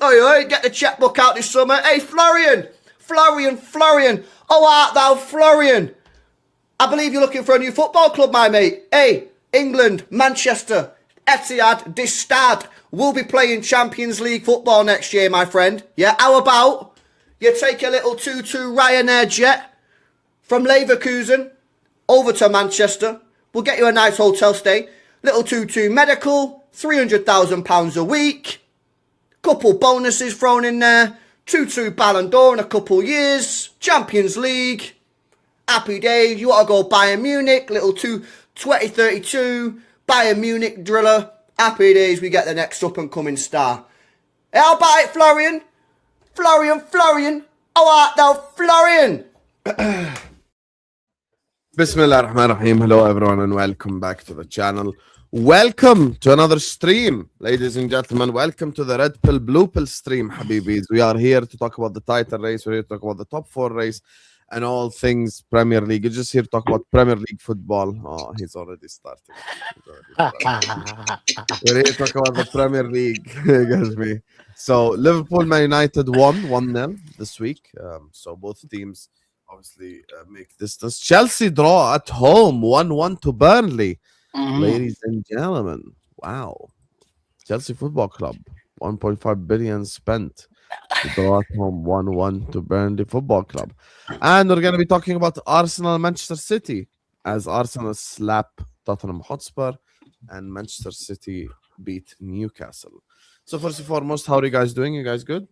Oi, get the checkbook out this summer. Hey, Florian. Oh, art thou Florian? I believe you're looking for a new football club, my mate. Hey, England, Manchester, Etihad, this Stad will be playing Champions League football next year, my friend. Yeah, how about you take a little 2-2 Ryanair jet from Leverkusen over to Manchester. We'll get you a nice hotel stay. Little 2-2 medical, £300,000 a week. Couple bonuses thrown in there. 2-2 Ballon d'Or in a couple years. Champions League. Happy days. You want to go Bayern Munich. Little 2032 Bayern Munich driller. Happy days. We get the next up and coming star. Hey, how about it, Florian? Florian. How art thou, Florian? Bismillah ar-Rahman ar-Rahim. Hello everyone and welcome back to the channel. Welcome to another stream, ladies and gentlemen. Welcome to the Red Pill Blue Pill stream, Habibis. We are here to talk about the title race. We're here to talk about the top 4 race and all things Premier League. We're just here to talk about Premier League football. Oh, he's already starting. We're here to talk about the Premier League. Excuse me. So Liverpool Man United won 1-0 this week. So both teams obviously make distance. Chelsea draw at home 1-1 to Burnley. Ladies and gentlemen, wow. Chelsea Football Club, 1.5 billion spent to draw at home 1-1 to Burnley Football Club. And we're going to be talking about Arsenal and Manchester City as Arsenal slap Tottenham Hotspur and Manchester City beat Newcastle. So first and foremost, how are you guys doing? You guys good?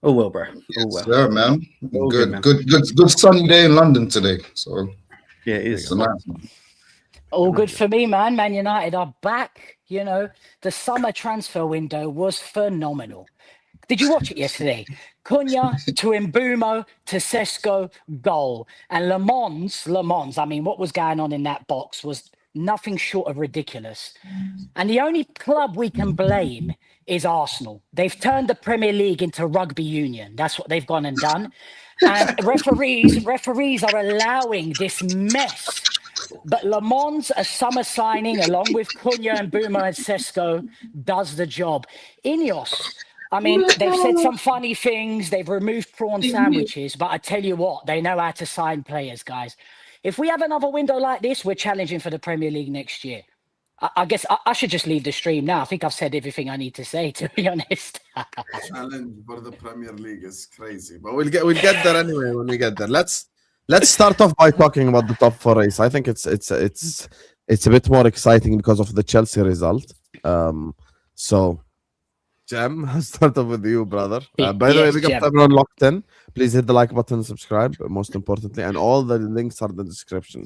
Oh well, bro. Yes, sir, man. Good sunny day in London today. So yeah, it is. It's a nice one. All good for me, man. Man United are back. You know, the summer transfer window was phenomenal. Did you watch it yesterday? Cunha to Mbumo to Sesko, goal. And Le Mans, I mean, what was going on in that box was nothing short of ridiculous. And the only club we can blame is Arsenal. They've turned the Premier League into rugby union. That's what they've gone and done. And referees are allowing this mess. But Le Mans, a summer signing, along with Cunha and Buma and Sesko, does the job. Ineos, I mean, they've said some funny things. They've removed prawn sandwiches. But I tell you what, they know how to sign players, guys. If we have another window like this, we're challenging for the Premier League next year. I guess I should just leave the stream now. I think I've said everything I need to say, to be honest. Challenge for the Premier League is crazy. But we'll get there anyway when we get there. Let's start off by talking about the top 4 race. I think it's a bit more exciting because of the Chelsea result. So, Jem, I'll start off with you, brother. By the way, big up to everyone locked in. Please hit the like button, subscribe, most importantly, and all the links are in the description.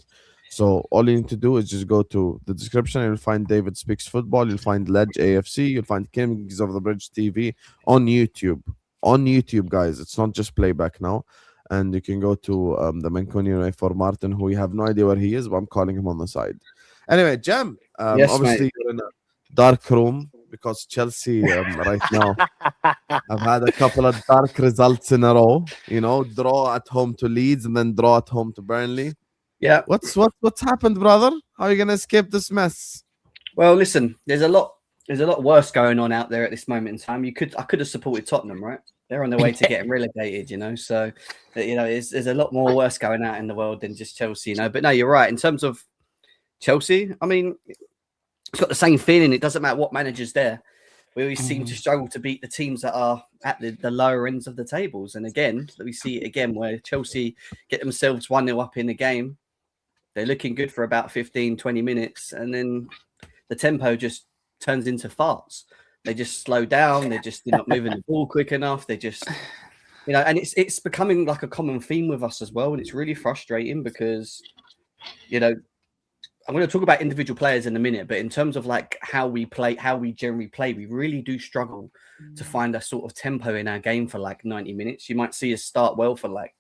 So all you need to do is just go to the description. You'll find David Speaks Football. You'll find Ledge AFC. You'll find Kings of the Bridge TV on YouTube. On YouTube, guys. It's not just playback now. And you can go to the Mancunian for Martin, who we have no idea where he is, but I'm calling him on the side. Anyway, Jem, yes, obviously mate. you're in a dark room because Chelsea right now have had a couple of dark results in a row. You know, draw at home to Leeds and then draw at home to Burnley. Yeah. What's happened, brother? How are you gonna escape this mess? Well, listen, there's a lot worse going on out there at this moment in time. I could have supported Tottenham, right? They're on their way to getting relegated, you know. So, you know, there's a lot more worse going out in the world than just Chelsea, you know. But no, you're right. In terms of Chelsea, I mean, it's got the same feeling. It doesn't matter what manager's there. We always seem to struggle to beat the teams that are at the lower ends of the tables. And again, we see it again where Chelsea get themselves 1-0 up in the game. They're looking good for about 15, 20 minutes. And then the tempo just turns into farts. They just slow down. They're not moving the ball quick enough. They just, you know, and it's becoming like a common theme with us as well. And it's really frustrating because, you know, I'm going to talk about individual players in a minute, but in terms of like how we generally play, we really do struggle to find a sort of tempo in our game for like 90 minutes. You might see us start well for like,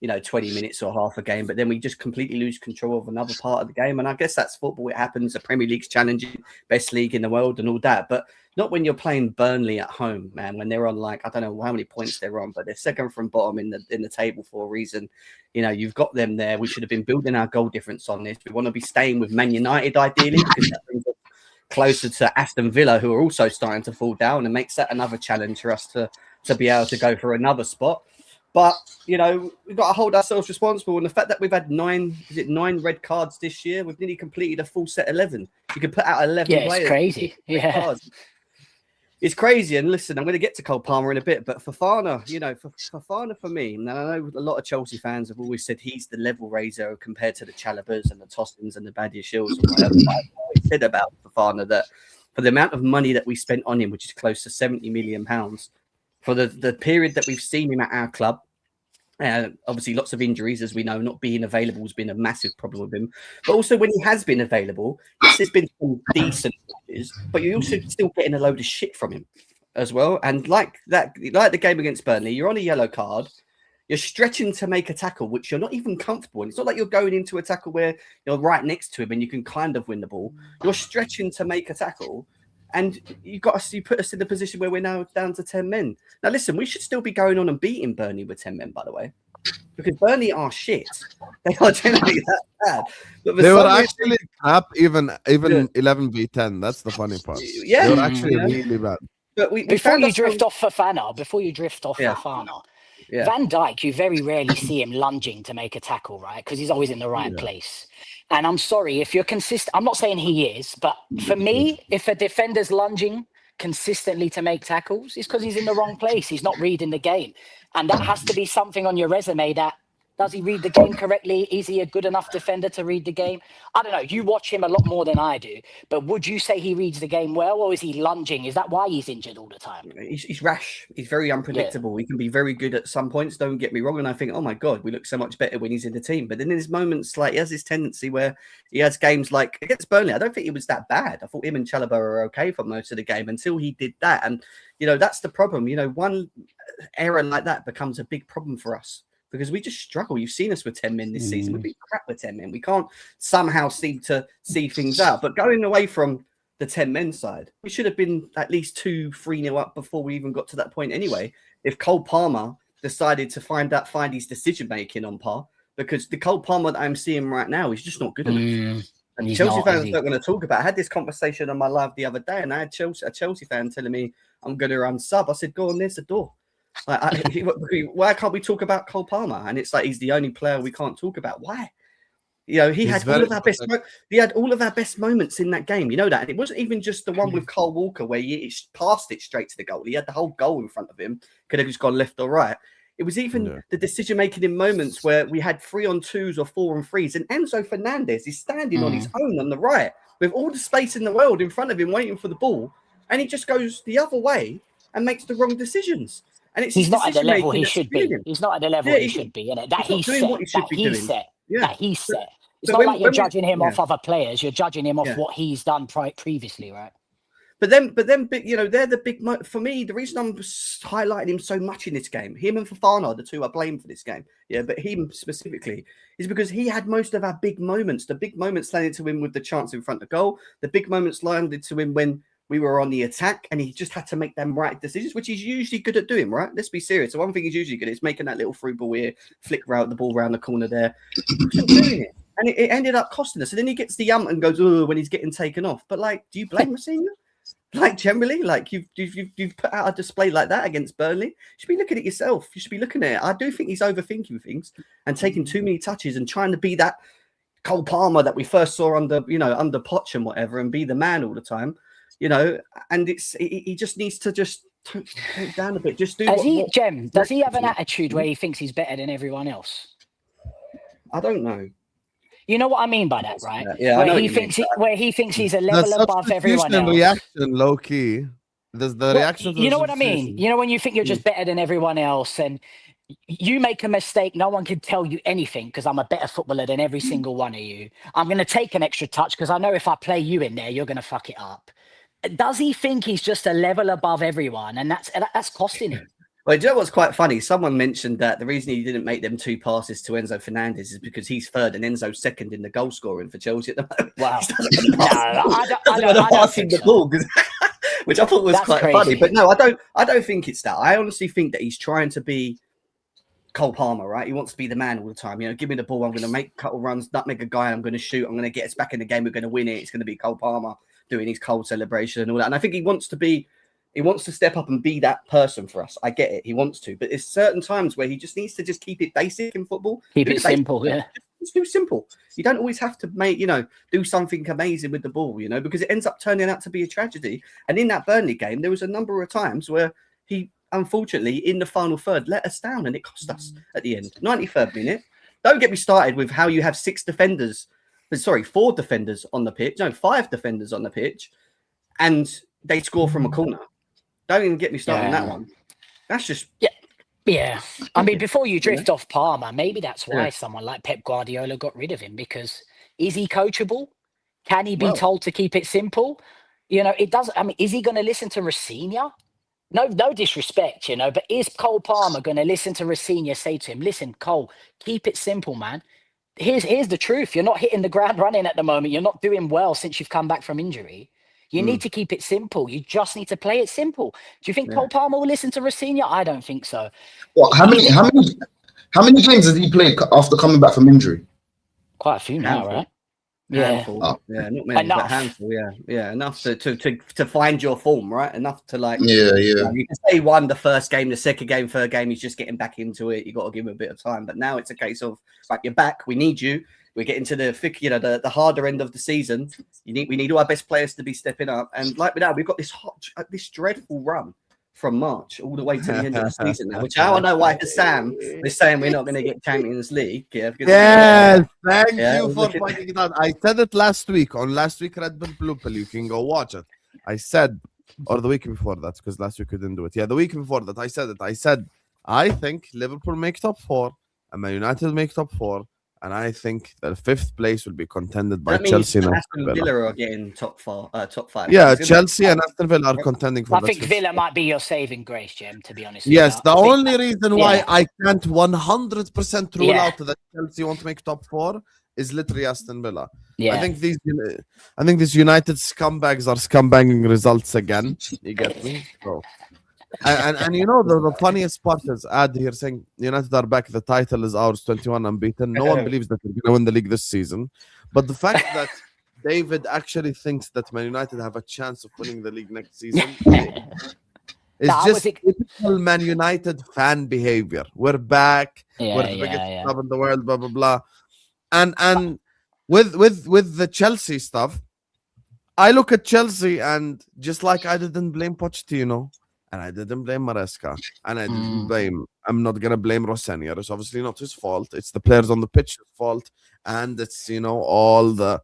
you know, 20 minutes or half a game, but then we just completely lose control of another part of the game. And I guess that's football. It happens. The Premier League's challenging, best league in the world and all that. But not when you're playing Burnley at home, man, when they're on like, I don't know how many points they're on, but they're second from bottom in the table for a reason. You know, you've got them there. We should have been building our goal difference on this. We want to be staying with Man United ideally because that brings closer to Aston Villa, who are also starting to fall down, and makes that another challenge for us to be able to go for another spot. But, you know, we've got to hold ourselves responsible. And the fact that we've had 9 red cards this year, we've nearly completed a full set 11. You can put out 11 players. It's crazy. Yeah. Cards. It's crazy. And listen, I'm going to get to Cole Palmer in a bit, but Fofana, you know, Fofana for me, and I know a lot of Chelsea fans have always said he's the level raiser compared to the Chalobahs and the Tossins and the Badia Shields and whatever. I've always said about Fofana that for the amount of money that we spent on him, which is close to £70 million, for the period that we've seen him at our club, obviously lots of injuries, as we know, not being available has been a massive problem with him. But also when he has been available, yes, there's been some decent matches, but you're also still getting a load of shit from him as well. And like the game against Burnley, you're on a yellow card. You're stretching to make a tackle, which you're not even comfortable in. It's not like you're going into a tackle where you're right next to him and you can kind of win the ball. You're stretching to make a tackle. And you put us in the position where we're now down to 10 men. Now, listen, we should still be going on and beating Burnley with 10 men, by the way, because Burnley are shit. They are generally that bad. But they were actually crap, even 11v10. That's the funny part. Yeah, they were actually really bad. But before you drift off Fofana, Yeah. Van Dijk, you very rarely see him lunging to make a tackle, right? Because he's always in the right place. And I'm sorry, if you're consistent, I'm not saying he is, but for me, if a defender's lunging consistently to make tackles, it's because he's in the wrong place. He's not reading the game. And that has to be something on your resume that, does he read the game correctly? Is he a good enough defender to read the game? I don't know. You watch him a lot more than I do. But would you say he reads the game well, or is he lunging? Is that why he's injured all the time? He's rash. He's very unpredictable. He can be very good at some points, don't get me wrong. And I think, oh my God, we look so much better when he's in the team. But then there's moments like he has this tendency where he has games like against Burnley. I don't think it was that bad. I thought him and Chalobah were okay for most of the game until he did that. And, you know, that's the problem. You know, one error like that becomes a big problem for us, because we just struggle. You've seen us with 10 men this season. We've been crap with 10 men. We can't somehow seem to see things out. But going away from the 10 men side, we should have been at least 2-3-0 up before we even got to that point anyway. If Cole Palmer decided to find his decision-making on par, because the Cole Palmer that I'm seeing right now is just not good enough. And Chelsea fans don't want to talk about it. I had this conversation on my live the other day, and I had a Chelsea fan telling me I'm going to run sub. I said, go on, there's the door. Why can't we talk about Cole Palmer? And it's like he's the only player we can't talk about. Why? You know, he had all of our best. He had all of our best moments in that game. You know that, and it wasn't even just the one with Kyle Walker where he passed it straight to the goal. He had the whole goal in front of him. Could have just gone left or right. It was even the decision making in moments where we had 3-on-2s or 4-on-3s, and Enzo Fernandez is standing on his own on the right with all the space in the world in front of him, waiting for the ball, and he just goes the other way and makes the wrong decisions. And he's not at the level he should be. He's not at the level he should be, innit? That he's set. That he's set. It's not like you're judging him off other players. You're judging him off what he's done previously, right? But then, you know, they're the big for me. The reason I'm highlighting him so much in this game, him and Fofana are the two I blame for this game. Yeah, but him specifically is because he had most of our big moments. The big moments landed to him with the chance in front of goal. The big moments landed to him when we were on the attack, and he just had to make them right decisions, which he's usually good at doing, right? Let's be serious. The one thing he's usually good at is making that little through ball here, flick route the ball around the corner there. He wasn't doing it. And it ended up costing us. And then he gets the and goes, oh, when he's getting taken off. But, like, do you blame Mourinho? Like, generally, like, you've put out a display like that against Burnley. You should be looking at yourself. You should be looking at it. I do think he's overthinking things and taking too many touches and trying to be that Cole Palmer that we first saw under Poch and whatever, and be the man all the time. You know, and he just needs to just tone it down a bit. Just do. Does he have an attitude where he thinks he's better than everyone else? I don't know. You know what I mean by that, right? Yeah, where he thinks he's a level above everyone else. Reaction, low key. There's the reaction. You know what I mean? You know when you think you're just better than everyone else, and you make a mistake, no one can tell you anything because I'm a better footballer than every single one of you. I'm going to take an extra touch because I know if I play you in there, you're going to fuck it up. Does he think he's just a level above everyone, and that's costing him? Well, do you know what's quite funny? Someone mentioned that the reason he didn't make them 2 passes to Enzo Fernandez is because he's third and Enzo's second in the goal scoring for Chelsea at the moment. Wow. I don't think the ball, which I thought was quite funny. But no, I don't think it's that. I honestly think that he's trying to be Cole Palmer, right? He wants to be the man all the time. You know, give me the ball. I'm going to make a couple runs, nutmeg a guy. I'm going to shoot. I'm going to get us back in the game. We're going to win it. It's going to be Cole Palmer. doing his cold celebration and all that. And I think he wants to step up and be that person for us. I get it. He wants to, but there's certain times where he just needs to just keep it basic in football. Keep it simple, yeah. Just do simple. You don't always have to do something amazing with the ball, because it ends up turning out to be a tragedy. And in that Burnley game, there was a number of times where he, unfortunately, in the final third, let us down, and it cost us at the end. 93rd minute. Don't get me started with how you have 4 defenders on the pitch. No, 5 defenders on the pitch, and they score from a corner. Don't even get me started on that one. That's just... Yeah. I mean, before you drift off Palmer, maybe that's why someone like Pep Guardiola got rid of him, because is he coachable? Can he be told to keep it simple? It doesn't... I mean, is he going to listen to Rafinha? No disrespect, but is Cole Palmer going to listen to Rafinha say to him, listen, Cole, keep it simple, man. Here's the truth. You're not hitting the ground running at the moment. You're not doing well since you've come back from injury. You need to keep it simple. You just need to play it simple. Do you think Cole Palmer will listen to Rafinha? I don't think so. Well, how many games has he played after coming back from injury? Quite a few now, right? Handful. Yeah, not many, but handful. Yeah, enough to find your form, right? Enough to You can say he won the first game, the second game, third game. He's just getting back into it. You got to give him a bit of time. But now it's a case of you're back. We need you. We're getting to the harder end of the season. We need all our best players to be stepping up. And like now, we've got this dreadful run from March all the way to the end of the season now, which I don't know why Sam is saying we're not going to get Champions League. Thank you for pointing it out. I said it last week on last week Red Bull Blue Pill. You can go watch it. I said, or the week before that, because last week we didn't do it. Yeah, the week before that, I said it. I said, I think Liverpool make top 4 and Man United make top 4. And I think the 5th place will be contended by Chelsea and Aston Villa are getting top 5. Yeah, Chelsea and Aston Villa are contending for I think Villa might be your saving grace, Jem, to be honest. Yes, the only reason why I can't 100% rule out that Chelsea won't make top 4 is literally Aston Villa. Yeah. I think these United scumbags are scumbagging results again. You get me? So. And the funniest part is Ad here saying United are back, the title is ours, 21 unbeaten. No one believes that we're going to win the league this season. But the fact that David actually thinks that Man United have a chance of winning the league next season is just typical Man United fan behavior. We're back. We're the biggest club in the world, blah, blah, blah. And with the Chelsea stuff, I look at Chelsea and just like I didn't blame Pochettino, and I didn't blame Maresca, and I didn't blame. I'm not gonna blame Rossinier. It's obviously not his fault. It's the players on the pitch's fault, and it's all the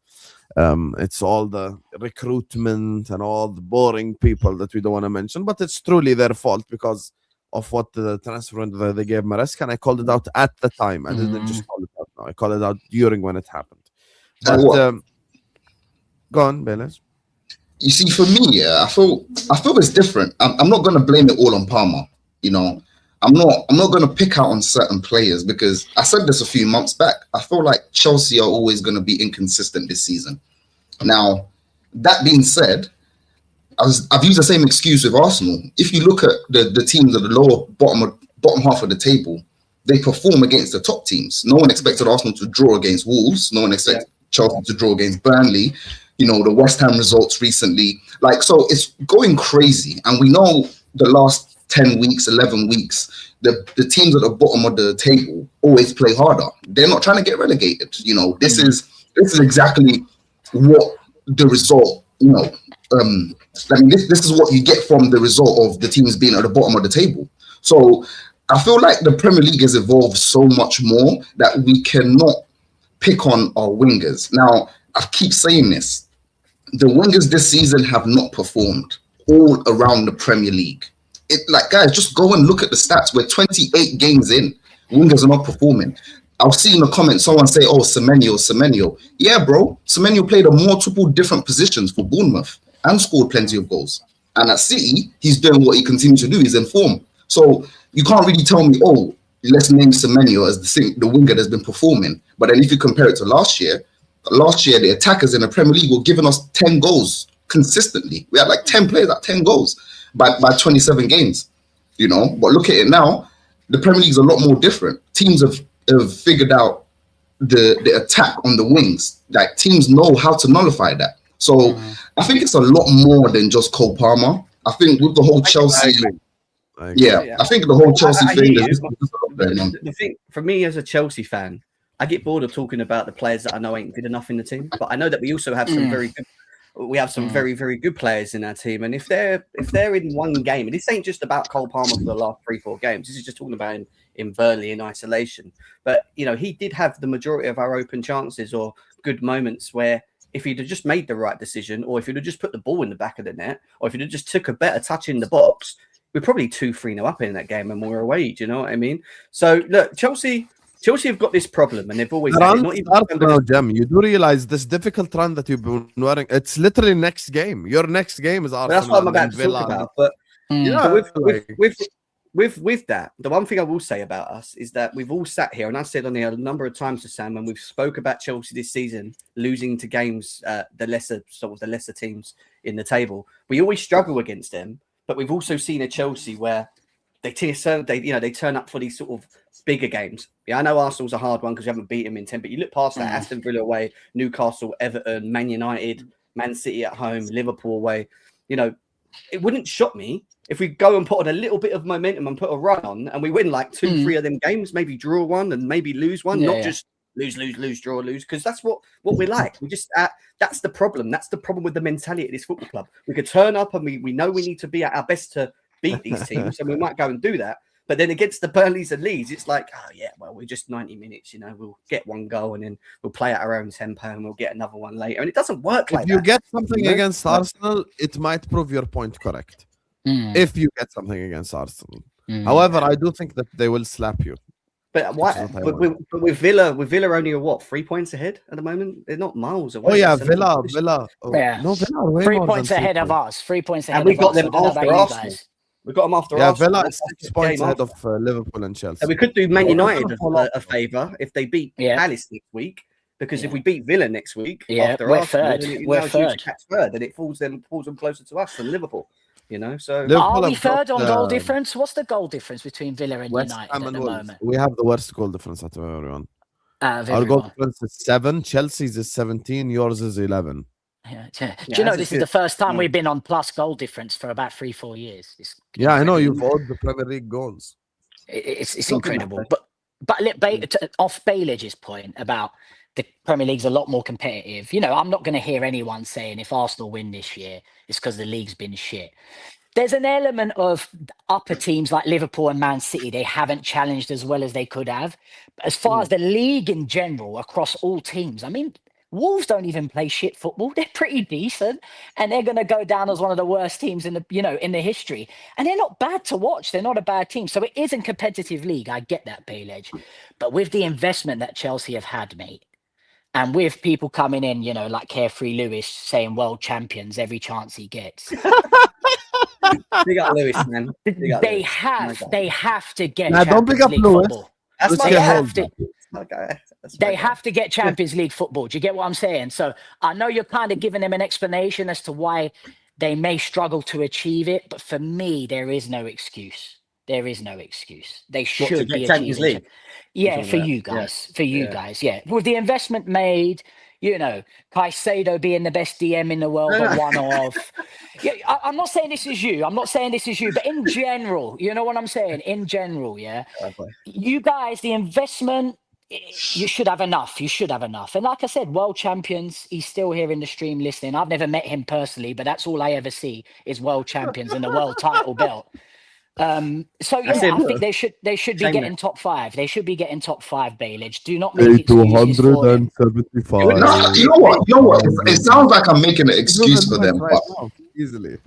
recruitment and all the boring people that we don't want to mention. But it's truly their fault because of what the transfer that they gave Maresca, and I called it out at the time. I didn't just call it out now. I called it out during when it happened. But go on, Beles. You see, for me, I feel it's different. I'm not going to blame it all on Palmer. I'm not going to pick out on certain players because I said this a few months back. I feel like Chelsea are always going to be inconsistent this season. Now, that being said, I've used the same excuse with Arsenal. If you look at the teams at the lower bottom half of the table, they perform against the top teams. No one expected Arsenal to draw against Wolves. No one expected Chelsea to draw against Burnley. The West Ham results recently. So it's going crazy. And we know the last 10 weeks, 11 weeks, the teams at the bottom of the table always play harder. They're not trying to get relegated. This is exactly what the result, this is what you get from the result of the teams being at the bottom of the table. So I feel like the Premier League has evolved so much more that we cannot pick on our wingers. Now, I keep saying this. The wingers this season have not performed all around the Premier League. Guys, just go and look at the stats. We're 28 games in. Wingers are not performing. I'll see in the comments someone say, Semenyo. Yeah, bro. Semenyo played on multiple different positions for Bournemouth and scored plenty of goals. And at City, he's doing what he continues to do. He's in form. So you can't really tell me, let's name Semenyo as the winger that's been performing. But then if you compare it to last year, the attackers in the Premier League were giving us 10 goals consistently. We had 10 players at 10 goals by 27 games, But look at it now. The Premier League is a lot more different. Teams have figured out the attack on the wings. Teams know how to nullify that. So I think it's a lot more than just Cole Palmer. I think with the whole Chelsea, I think the whole Chelsea thing. The thing for me as a Chelsea fan, I get bored of talking about the players that I know ain't good enough in the team. But I know that we also have some very good. We have some very, very good players in our team, and if they're in one game, and this ain't just about Cole Palmer for the last 3-4 games. This is just talking about in Burnley in isolation. But he did have the majority of our open chances or good moments where if he'd have just made the right decision, or if he'd have just put the ball in the back of the net, or if he'd have just took a better touch in the box, we're probably 2-3-0 up in that game and we're away. Do you know what I mean? So look, Chelsea have got this problem, and they've always had it. Not even Jam, you do realize this difficult run that you've been wearing. It's literally next game. Your next game is Arsenal. That's what I'm about to talk about. But with that, the one thing I will say about us is that we've all sat here, and I said on here a number of times to Sam, when we've spoke about Chelsea this season losing to games, the lesser teams in the table. We always struggle against them, but we've also seen a Chelsea where they turn up for these sort of bigger games. Yeah, I know Arsenal's a hard one because we haven't beat them in 10, but you look past that: Aston Villa away, Newcastle, Everton, Man United, Man City at home, Liverpool away. It wouldn't shock me if we go and put on a little bit of momentum and put a run on, and we win like 2-3 of them games, maybe draw one and maybe lose one, not just lose, draw, lose, because that's what we're like. We just that's the problem. That's the problem with the mentality of this football club. We could turn up and we know we need to be at our best to beat these teams, and we might go and do that. But then against the Burnleys and Leeds, it's like, we're just 90 minutes, we'll get one goal and then we'll play at our own tempo and we'll get another one later. And it doesn't work like that. If you get something against Arsenal, it might prove your point correct. If you get something against Arsenal. However, I do think that they will slap you. But why? But with Villa only 3 points ahead at the moment. They're not miles away. Oh yeah, Villa. Oh, yeah, no, Villa are 3 points ahead of us. 3 points ahead. And we've got us. them after Arsenal. We've got them after Arsenal. Villa is 6 points ahead of Liverpool and Chelsea. So we could do Man United a favour if they beat Palace next week. Because if we beat Villa next week, after we're Arsenal, third. Then We're third. And it pulls them closer to us than Liverpool. So are we third on goal difference? What's the goal difference between Villa and United at the moment? We have the worst goal difference out of everyone. Our goal difference is 7. Chelsea's is 17. Yours is 11. Do you know this is the first time we've been on plus goal difference for about 3-4 years? I know you've won the Premier League goals. It's incredible. But off Baylich's point about the Premier League's a lot more competitive. I'm not going to hear anyone saying if Arsenal win this year, it's because the league's been shit. There's an element of upper teams like Liverpool and Man City. They haven't challenged as well as they could have. But as far as the league in general, across all teams, I mean, Wolves don't even play shit football. They're pretty decent, and they're going to go down as one of the worst teams in the history. And they're not bad to watch. They're not a bad team. So it is a competitive league. I get that, Bailey. But with the investment that Chelsea have had, mate, and with people coming in, like Carefree Lewis saying world champions every chance he gets. Big up Lewis, man. They have to get don't big up League Lewis. football. They have to get Champions League football. Do you get what I'm saying? So I know you're kind of giving them an explanation as to why they may struggle to achieve it, but for me, there is no excuse. There is no excuse. They should be Champions League. Yeah, for you guys. Yeah. With the investment made, Caicedo being the best DM in the world, but one of. Yeah, I'm not saying this is you. But in general, you know what I'm saying? In general, yeah. You guys, the investment, you should have enough. And like I said, world champions, he's still here in the stream listening. I've never met him personally, but that's all I ever see is world champions and the world title belt. I think they should be getting top 5. They should be getting top 5, Bailey. Do not make excuses for them. 275. No, you know what? It sounds like I'm making an excuse for them. Right now, easily.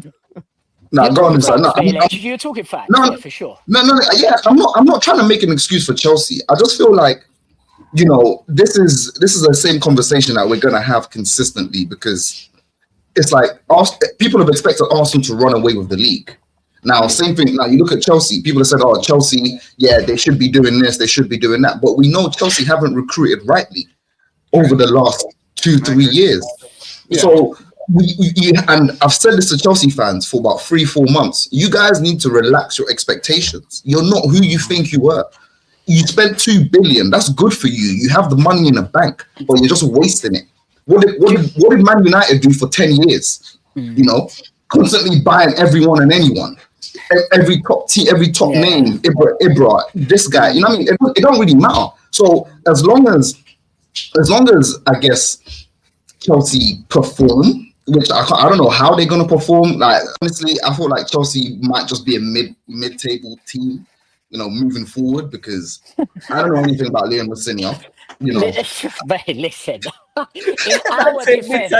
No, go on inside. No, you're talking facts, for sure. No. Yeah, I'm not trying to make an excuse for Chelsea. I just feel like, this is the same conversation that we're gonna have consistently, because it's like people have expected Arsenal to run away with the league. Now, same thing. Now, you look at Chelsea. People have said, Chelsea, they should be doing this, they should be doing that. But we know Chelsea haven't recruited rightly over the last 2-3 years. Yeah. So, and I've said this to Chelsea fans for about 3-4 months. You guys need to relax your expectations. You're not who you think you were. You spent $2 billion. That's good for you. You have the money in the bank, but you're just wasting it. What did Man United do for 10 years? You know, constantly buying everyone and anyone, every top team, every top name, Ibra, this guy. You know what I mean? It don't really matter. So as long as I guess Chelsea perform, which I don't know how they're gonna perform. Like honestly, I feel like Chelsea might just be a mid-table team, you know, moving forward because I don't know anything about Leon Messina. You know, Mate, listen. In our defense,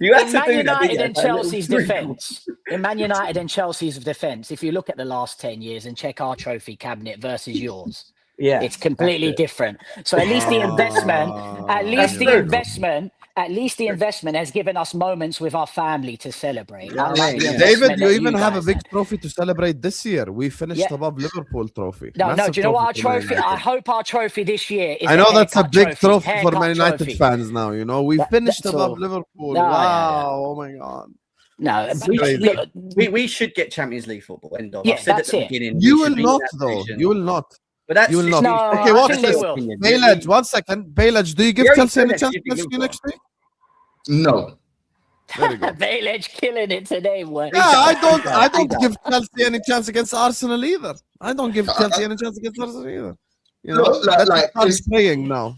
You had in to Man do that, United didn't you? and That little Chelsea's sprinkle. defense, in Man United and Chelsea's defense, if you look at the last 10 years and check our trophy cabinet versus yours, Yeah, it's completely that's it. different. So at least the investment, That's true. at least the investment has given us moments with our family to celebrate. Yeah, Unlike the yeah. investment David, you that even have a guys big had. trophy to celebrate this year. We finished Yeah. above Liverpool trophy. No, Massive do you know what our trophy for Man trophy? I United. hope our trophy this year is I know that's a haircut big trophy for haircut Man United trophy. fans now. You know, we finished that's above all. Liverpool. No, Wow! Oh my god! No, It's but crazy. look, We should get Champions League football. End of. Yeah, I've said that's at the it. beginning. You we will should be in not, that though. position. You will not. But that's You will just not. No, Okay, I watch think they this. will. Bailage, 1 second. Bailage, do you give Yeah, Chelsea any Bailage, chance give me against you info. next week? no. There you go. Bailage killing it today, boy. Yeah, I don't does. give Chelsea any chance against Arsenal either. I don't give Chelsea any chance against Arsenal either. You know, Look, let's like, start it's- praying now.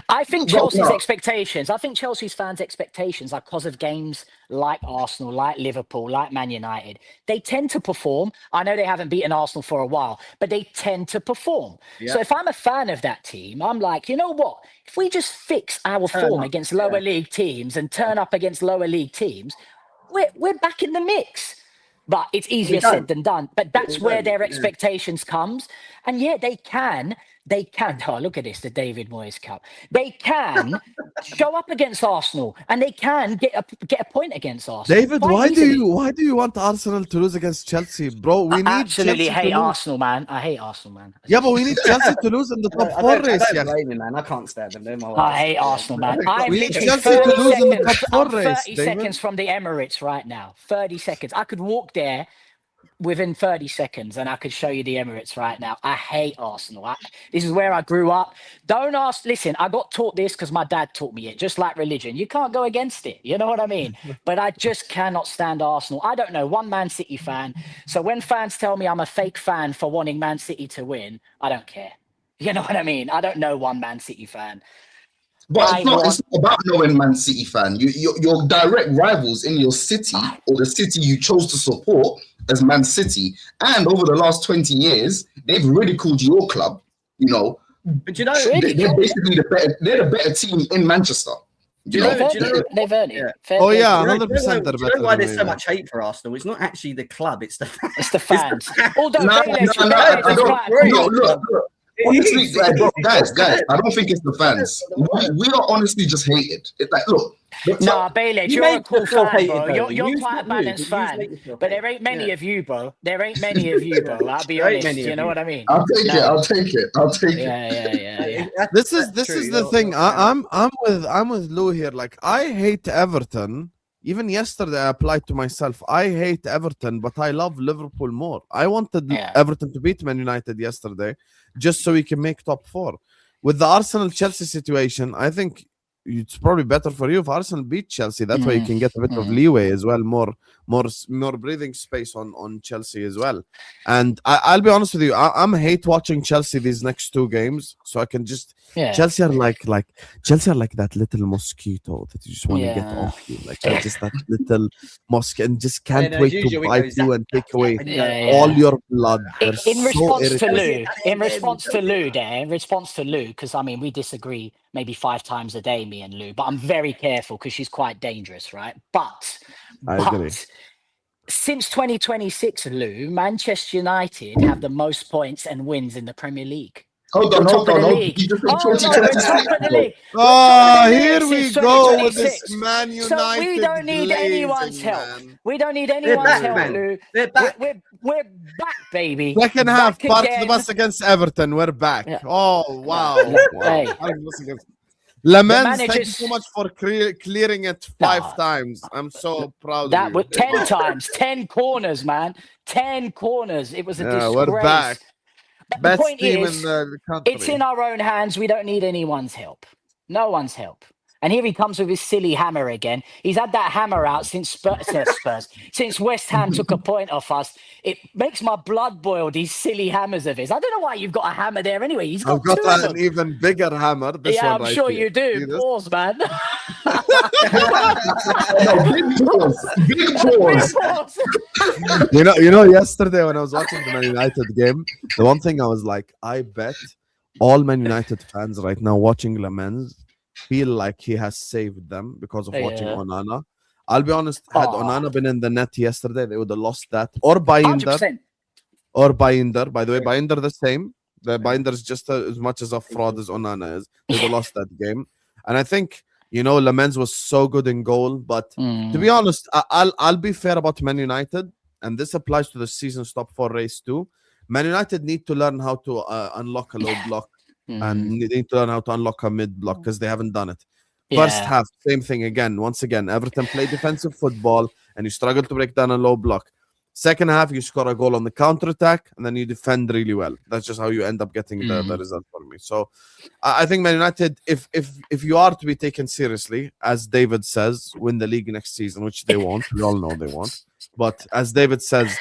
I think No, Chelsea's no. expectations. I think Chelsea's fans' expectations are because of games like Arsenal, like Liverpool, like Man United. They tend to perform. I know they haven't beaten Arsenal for a while, but they tend to perform. Yeah. So if I'm a fan of that team, I'm like, you know what? If we just fix our form up, against lower league teams and turn up against lower league teams, we're back in the mix. But it's easier said than done. But that's where their expectations comes. And yeah, they can. Oh, look at this, the David Moyes Cup. They can show up against Arsenal, and they can get a point against Arsenal. David, quite why easily. do you want Arsenal to lose against Chelsea, bro? We I need absolutely Chelsea hate to lose. Arsenal, man. I hate Arsenal, man. Yeah, but we need Chelsea to lose in the top I four don't race. Yeah. blame you, man. I can't stand them. They're my I worst. hate Arsenal, man. I'm We need literally Chelsea to 30 lose in the top seconds. four I'm race, 30 David. seconds from the Emirates right now. 30 seconds. I could walk there within 30 seconds and I could show you the Emirates right now. I hate Arsenal. This is where I grew up. Don't ask. Listen, I got taught this because my dad taught me it, just like religion. You can't go against it. You know what I mean? But I just cannot stand Arsenal. I don't know. One Man City fan. So when fans tell me I'm a fake fan for wanting Man City to win, I don't care. You know what I mean? I don't know one Man City fan. But it's not about knowing Man City fan. Your direct rivals in your city or the city you chose to support as Man City, and over the last 20 years, they've ridiculed your club. You know, But you know, they're basically the better team in Manchester. Do you know they've earned it. Yeah. Fair Oh play yeah, to them. 100% they're do you know better why than there's me, so man. much hate for Arsenal? It's not actually the club; it's the fans. It's the fans. Although No, Bailage is I don't. quite a No, cool. look. Honestly, like, bro, guys, I don't think it's the fans. We are honestly just hated. It's like, look. Nah, Bailage, You you're a made cool yourself fan, hated, bro. though. You're You quite a stop balanced you, but you fan. make yourself But there hated. ain't many Yeah. of you, bro. There ain't many of you, bro. I'll be There ain't honest. many You of know you. what I mean? I'll take it. No. I'll take it. I'll take it. Yeah. This is the thing. I'm with Lou here. Like, I hate Everton. Even yesterday, I applied to myself. I hate Everton, but I love Liverpool more. I wanted Yeah. Everton to beat Man United yesterday, just so we can make top four. With the Arsenal Chelsea situation, I think it's probably better for you if Arsenal beat Chelsea. That way you can get a bit of leeway as well, more breathing space on Chelsea as well. And I'll be honest with you, I'm hate watching Chelsea these next two games, so I can just Chelsea are like that little mosquito that you just want to get off you, like just that little mosquito, and just can't wait to bite you and take away all your blood. In response to Lou, because I mean we disagree maybe 5 times a day, me and Lou, but I'm very careful because she's quite dangerous, right? But I agree. Since 2026, Lou, Manchester United have the most points and wins in the Premier League. Hold on. Top of the Hold. league. You just Oh, no, we're 2026. top of the league. Oh, We're here top of the we league go with since this Man United. So we don't need glazing, anyone's help. man. We don't need anyone's help, man. Lou. They're back. We're back, baby. Second half, Back part again. of the bus against Everton. We're back. Yeah. Oh, wow. Hey. Lamens, thank you managers- so much for clearing it 5 times. I'm so proud That of you. was 10 times, 10 corners, man. 10 corners. It was a disgrace. We're back. But Best the point team is, in the country. it's in our own hands. We don't need anyone's help. No one's help. And here he comes with his silly hammer again. He's had that hammer out since Spurs, since West Ham took a point off us. It makes my blood boil, these silly hammers of his. I don't know why you've got a hammer there anyway. He's got I've got two of an them. even bigger hammer. This Yeah, one I'm right sure here. you do. See this? Pause, man. No, big pause. Big pause. Pause. You know, yesterday when I was watching the Man United game, the one thing I was like, I bet all Man United fans right now watching Lamens feel like he has saved them because of watching Yeah. Onana. I'll be honest, had Aw. Onana been in the net yesterday, they would have lost that. Or Binder. 100%. Or Binder. By the way, Binder the same. The Binder is just as much as a fraud as Onana is. They would have lost that game. And I think, Lamens was so good in goal. But to be honest, I'll be fair about Man United. And this applies to the season's top 4 race too. Man United need to learn how to unlock a low block. And they need to learn how to unlock a mid block because they haven't done it. First half, same thing again. Once again, Everton play defensive football and you struggle to break down a low block. Second half, you score a goal on the counter-attack and then you defend really well. That's just how you end up getting the result for me. So I think Man United, if you are to be taken seriously, as David says, win the league next season, which they won't. We all know they won't. But as David says,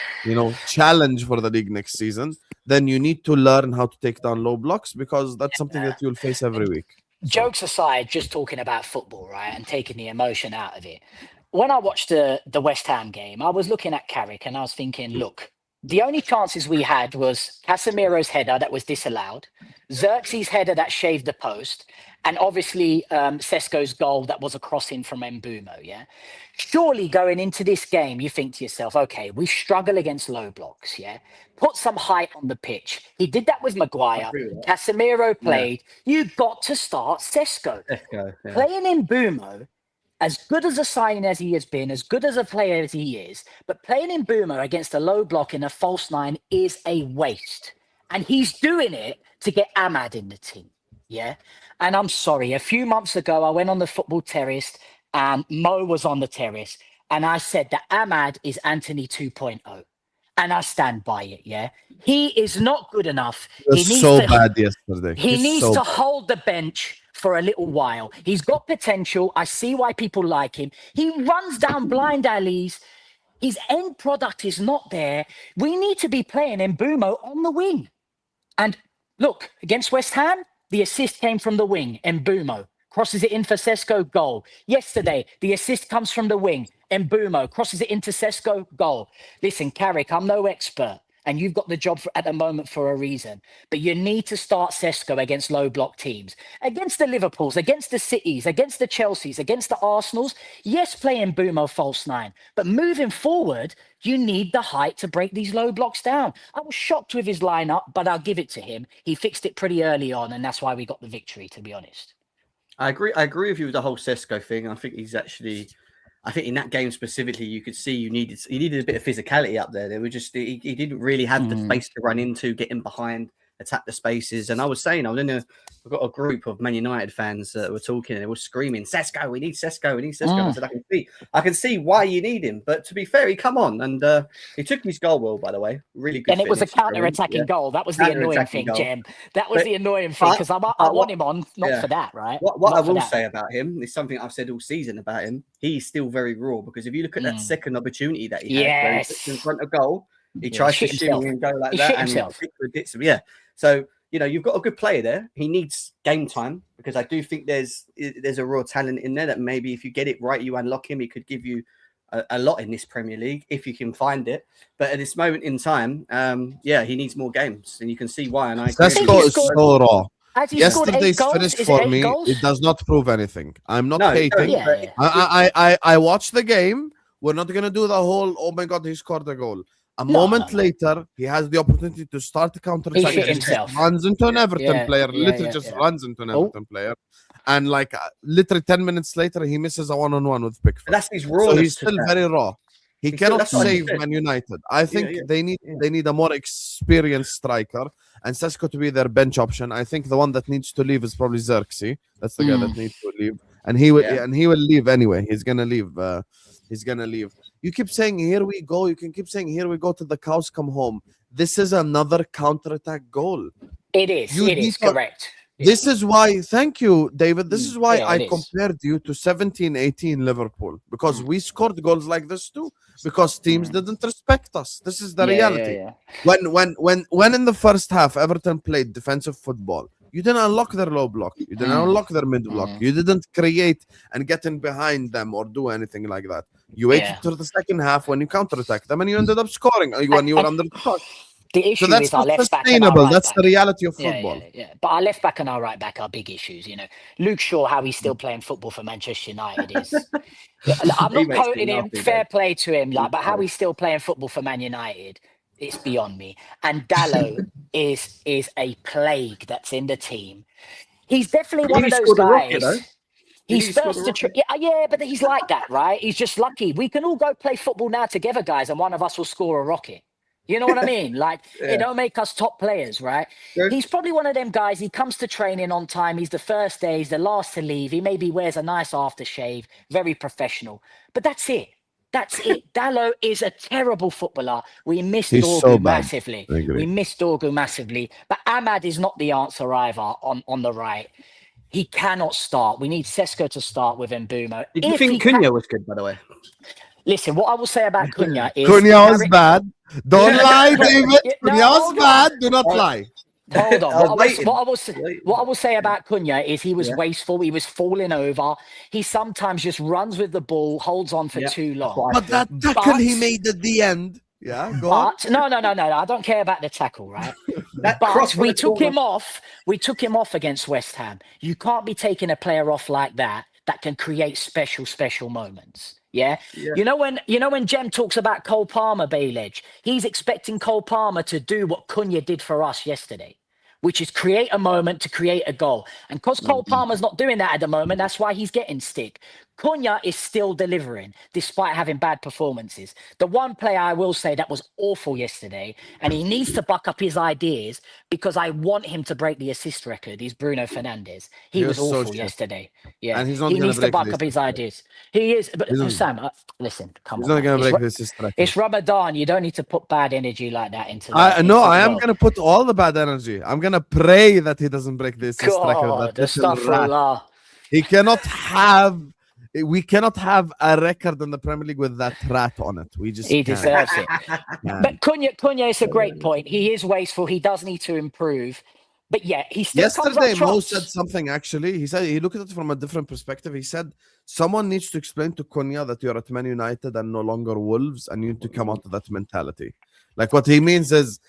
challenge for the league next season, then you need to learn how to take down low blocks because that's something that you'll face every week. Jokes aside, just talking about football, right, and taking the emotion out of it. When I watched the West Ham game, I was looking at Carrick and I was thinking, look, the only chances we had was Casemiro's header that was disallowed, Xerxes' header that shaved the post, and obviously Sesko's goal that was a crossing from Mbumo, yeah? Surely going into this game, you think to yourself, okay, we struggle against low blocks, yeah? Put some height on the pitch. He did that with Maguire. Casemiro played. You got to start Sesko. Playing Mbumo, as good as a signing as he has been, as good as a player as he is, but playing Mbumo against a low block in a false 9 is a waste. And he's doing it to get Ahmad in the team, yeah? And I'm sorry, a few months ago, I went on the football terrace and Mo was on the terrace. And I said that Ahmad is Anthony 2.0. And I stand by it, yeah? He is not good enough. He was so bad yesterday. He needs to hold the bench for a little while. He's got potential. I see why people like him. He runs down blind alleys. His end product is not there. We need to be playing Mbumo on the wing. And look, against West Ham, the assist came from the wing. Mbumo crosses it in for Sesko, goal. Yesterday, the assist comes from the wing. Mbumo crosses it into Sesko, goal. Listen, Carrick, I'm no expert. And you've got the job at the moment for a reason. But you need to start Sesko against low block teams. Against the Liverpools, against the Cities, against the Chelseas, against the Arsenals. Yes, play Mbumo false 9. But moving forward, you need the height to break these low blocks down. I was shocked with his lineup, but I'll give it to him. He fixed it pretty early on, and that's why we got the victory, to be honest. I agree with you with the whole Sesko thing. I think he's actually... I think in that game specifically, you could see you needed a bit of physicality up there. They were just he didn't really have the space to run into, get in behind, attack the spaces. And I was saying, we've got a group of Man United fans that were talking and they were screaming, "Sesko, we need Sesko, we need Sesko." I said, I can see why you need him, but to be fair, he come on and he took his goal well, by the way, really good. And it was a counter-attacking goal. That was the annoying thing, Jem. That was the annoying thing because I want him on, not for that, right? What I will say about him is something I've said all season about him. He's still very raw because if you look at that second opportunity that he had, where he puts in front of goal, he tries to shoot and go like that, and yeah. So you've got a good player there. He needs game time because I do think there's a raw talent in there that maybe if you get it right, you unlock him. He could give you a lot in this Premier League if you can find it. But at this moment in time, he needs more games, and you can see why. And Sesko is so raw. Yesterday's finish for me, it does not prove anything. I'm not hating. I watched the game. We're not going to do the whole, oh my God, he scored a goal. A moment later, he has the opportunity to start the counter-attack. He himself. Runs into an Everton player. Runs into an Everton player. And literally 10 minutes later, he misses a one-on-one with Pickford. That's his raw. So he's still very raw. He cannot save Man United. I think they need a more experienced striker and Sesko to be their bench option. I think the one that needs to leave is probably Xerxes. That's the guy that needs to leave. And he will leave anyway. He's gonna leave. You keep saying here we go. You can keep saying here we go till the cows come home. This is another counter-attack goal. It is. Correct. This is why, thank you, David. This is why Yeah, I it is. compared you to 17-18 Liverpool, because we scored goals like this too, because teams didn't respect us. This is the reality. Yeah. When in the first half Everton played defensive football, you didn't unlock their low block, you didn't unlock their mid block, you didn't create and get in behind them or do anything like that. You waited till the second half when you counterattack them, and you ended up scoring when you were under the push. The issue So that's is our not left back and our sustainable. right That's back. the reality of football. Yeah. But our left back and our right back are big issues. You know, Luke Shaw, how he's still playing football for Manchester United is. I'm He not makes me quoting him. laugh, Fair play to him, like, but how he's still playing football for Man United, it's beyond me. And Dallo is a plague that's in the team. He's definitely one of those guys. He's first to yeah, but he's like that, right? He's just lucky. We can all go play football now together, guys, and one of us will score a rocket. You know what I mean? Like, it don't make us top players, right? Sure. He's probably one of them guys. He comes to training on time. He's the first day. He's the last to leave. He maybe wears a nice aftershave. Very professional. But that's it. That's it. Dallo is a terrible footballer. We missed He's Dorgu so bad. massively. I agree. We missed Dorgu massively. But Ahmad is not the answer either on the right. He cannot start. We need Sesko to start with Mbumo. Did you If think he Cunha was good, by the way? Listen, what I will say about Cunha is... Cunha was bad. Don't lie, No, David. yeah, no, Cunha was hold on. bad. Do not lie. Hold on. I was waiting. What I will say about Cunha is he was wasteful. He was falling over. He sometimes just runs with the ball, holds on for too long. But that tackle he made at the end. Yeah, go on. But no. I don't care about the tackle, right? That But cross we with the took corner. him off. We took him off against West Ham. You can't be taking a player off like that can create special moments. Yeah? You know when Jem talks about Cole Palmer, Bailey, he's expecting Cole Palmer to do what Cunha did for us yesterday, which is create a moment to create a goal. And because Cole Palmer's not doing that at the moment, that's why he's getting stick. Cunha is still delivering despite having bad performances. The one player I will say that was awful yesterday, and he needs to buck up his ideas because I want him to break the assist record, is Bruno Fernandes. He was was so awful shit. yesterday. Yeah, And he's not he gonna needs to break buck the up his assist record. ideas. He is, but He's not- Sam, listen, come He's on. not going man. to break this record. It's Ramadan. You don't need to put bad energy like that into No, into I the am world. going to put all the bad energy. I'm going to pray that he doesn't break the assist record. God, That little rat. astaghfirullah. He cannot have. We cannot have a record in the Premier League with that rat on it. We just He can't. deserves it. Yeah. But Cunha is a great point. He is wasteful. He does need to improve. But yeah, he still comes Yesterday, up Mo trumps. said something actually. He said he looked at it from a different perspective. He said someone needs to explain to Cunha that you're at Man United and no longer Wolves, and you need to come out of that mentality. Like what he means is,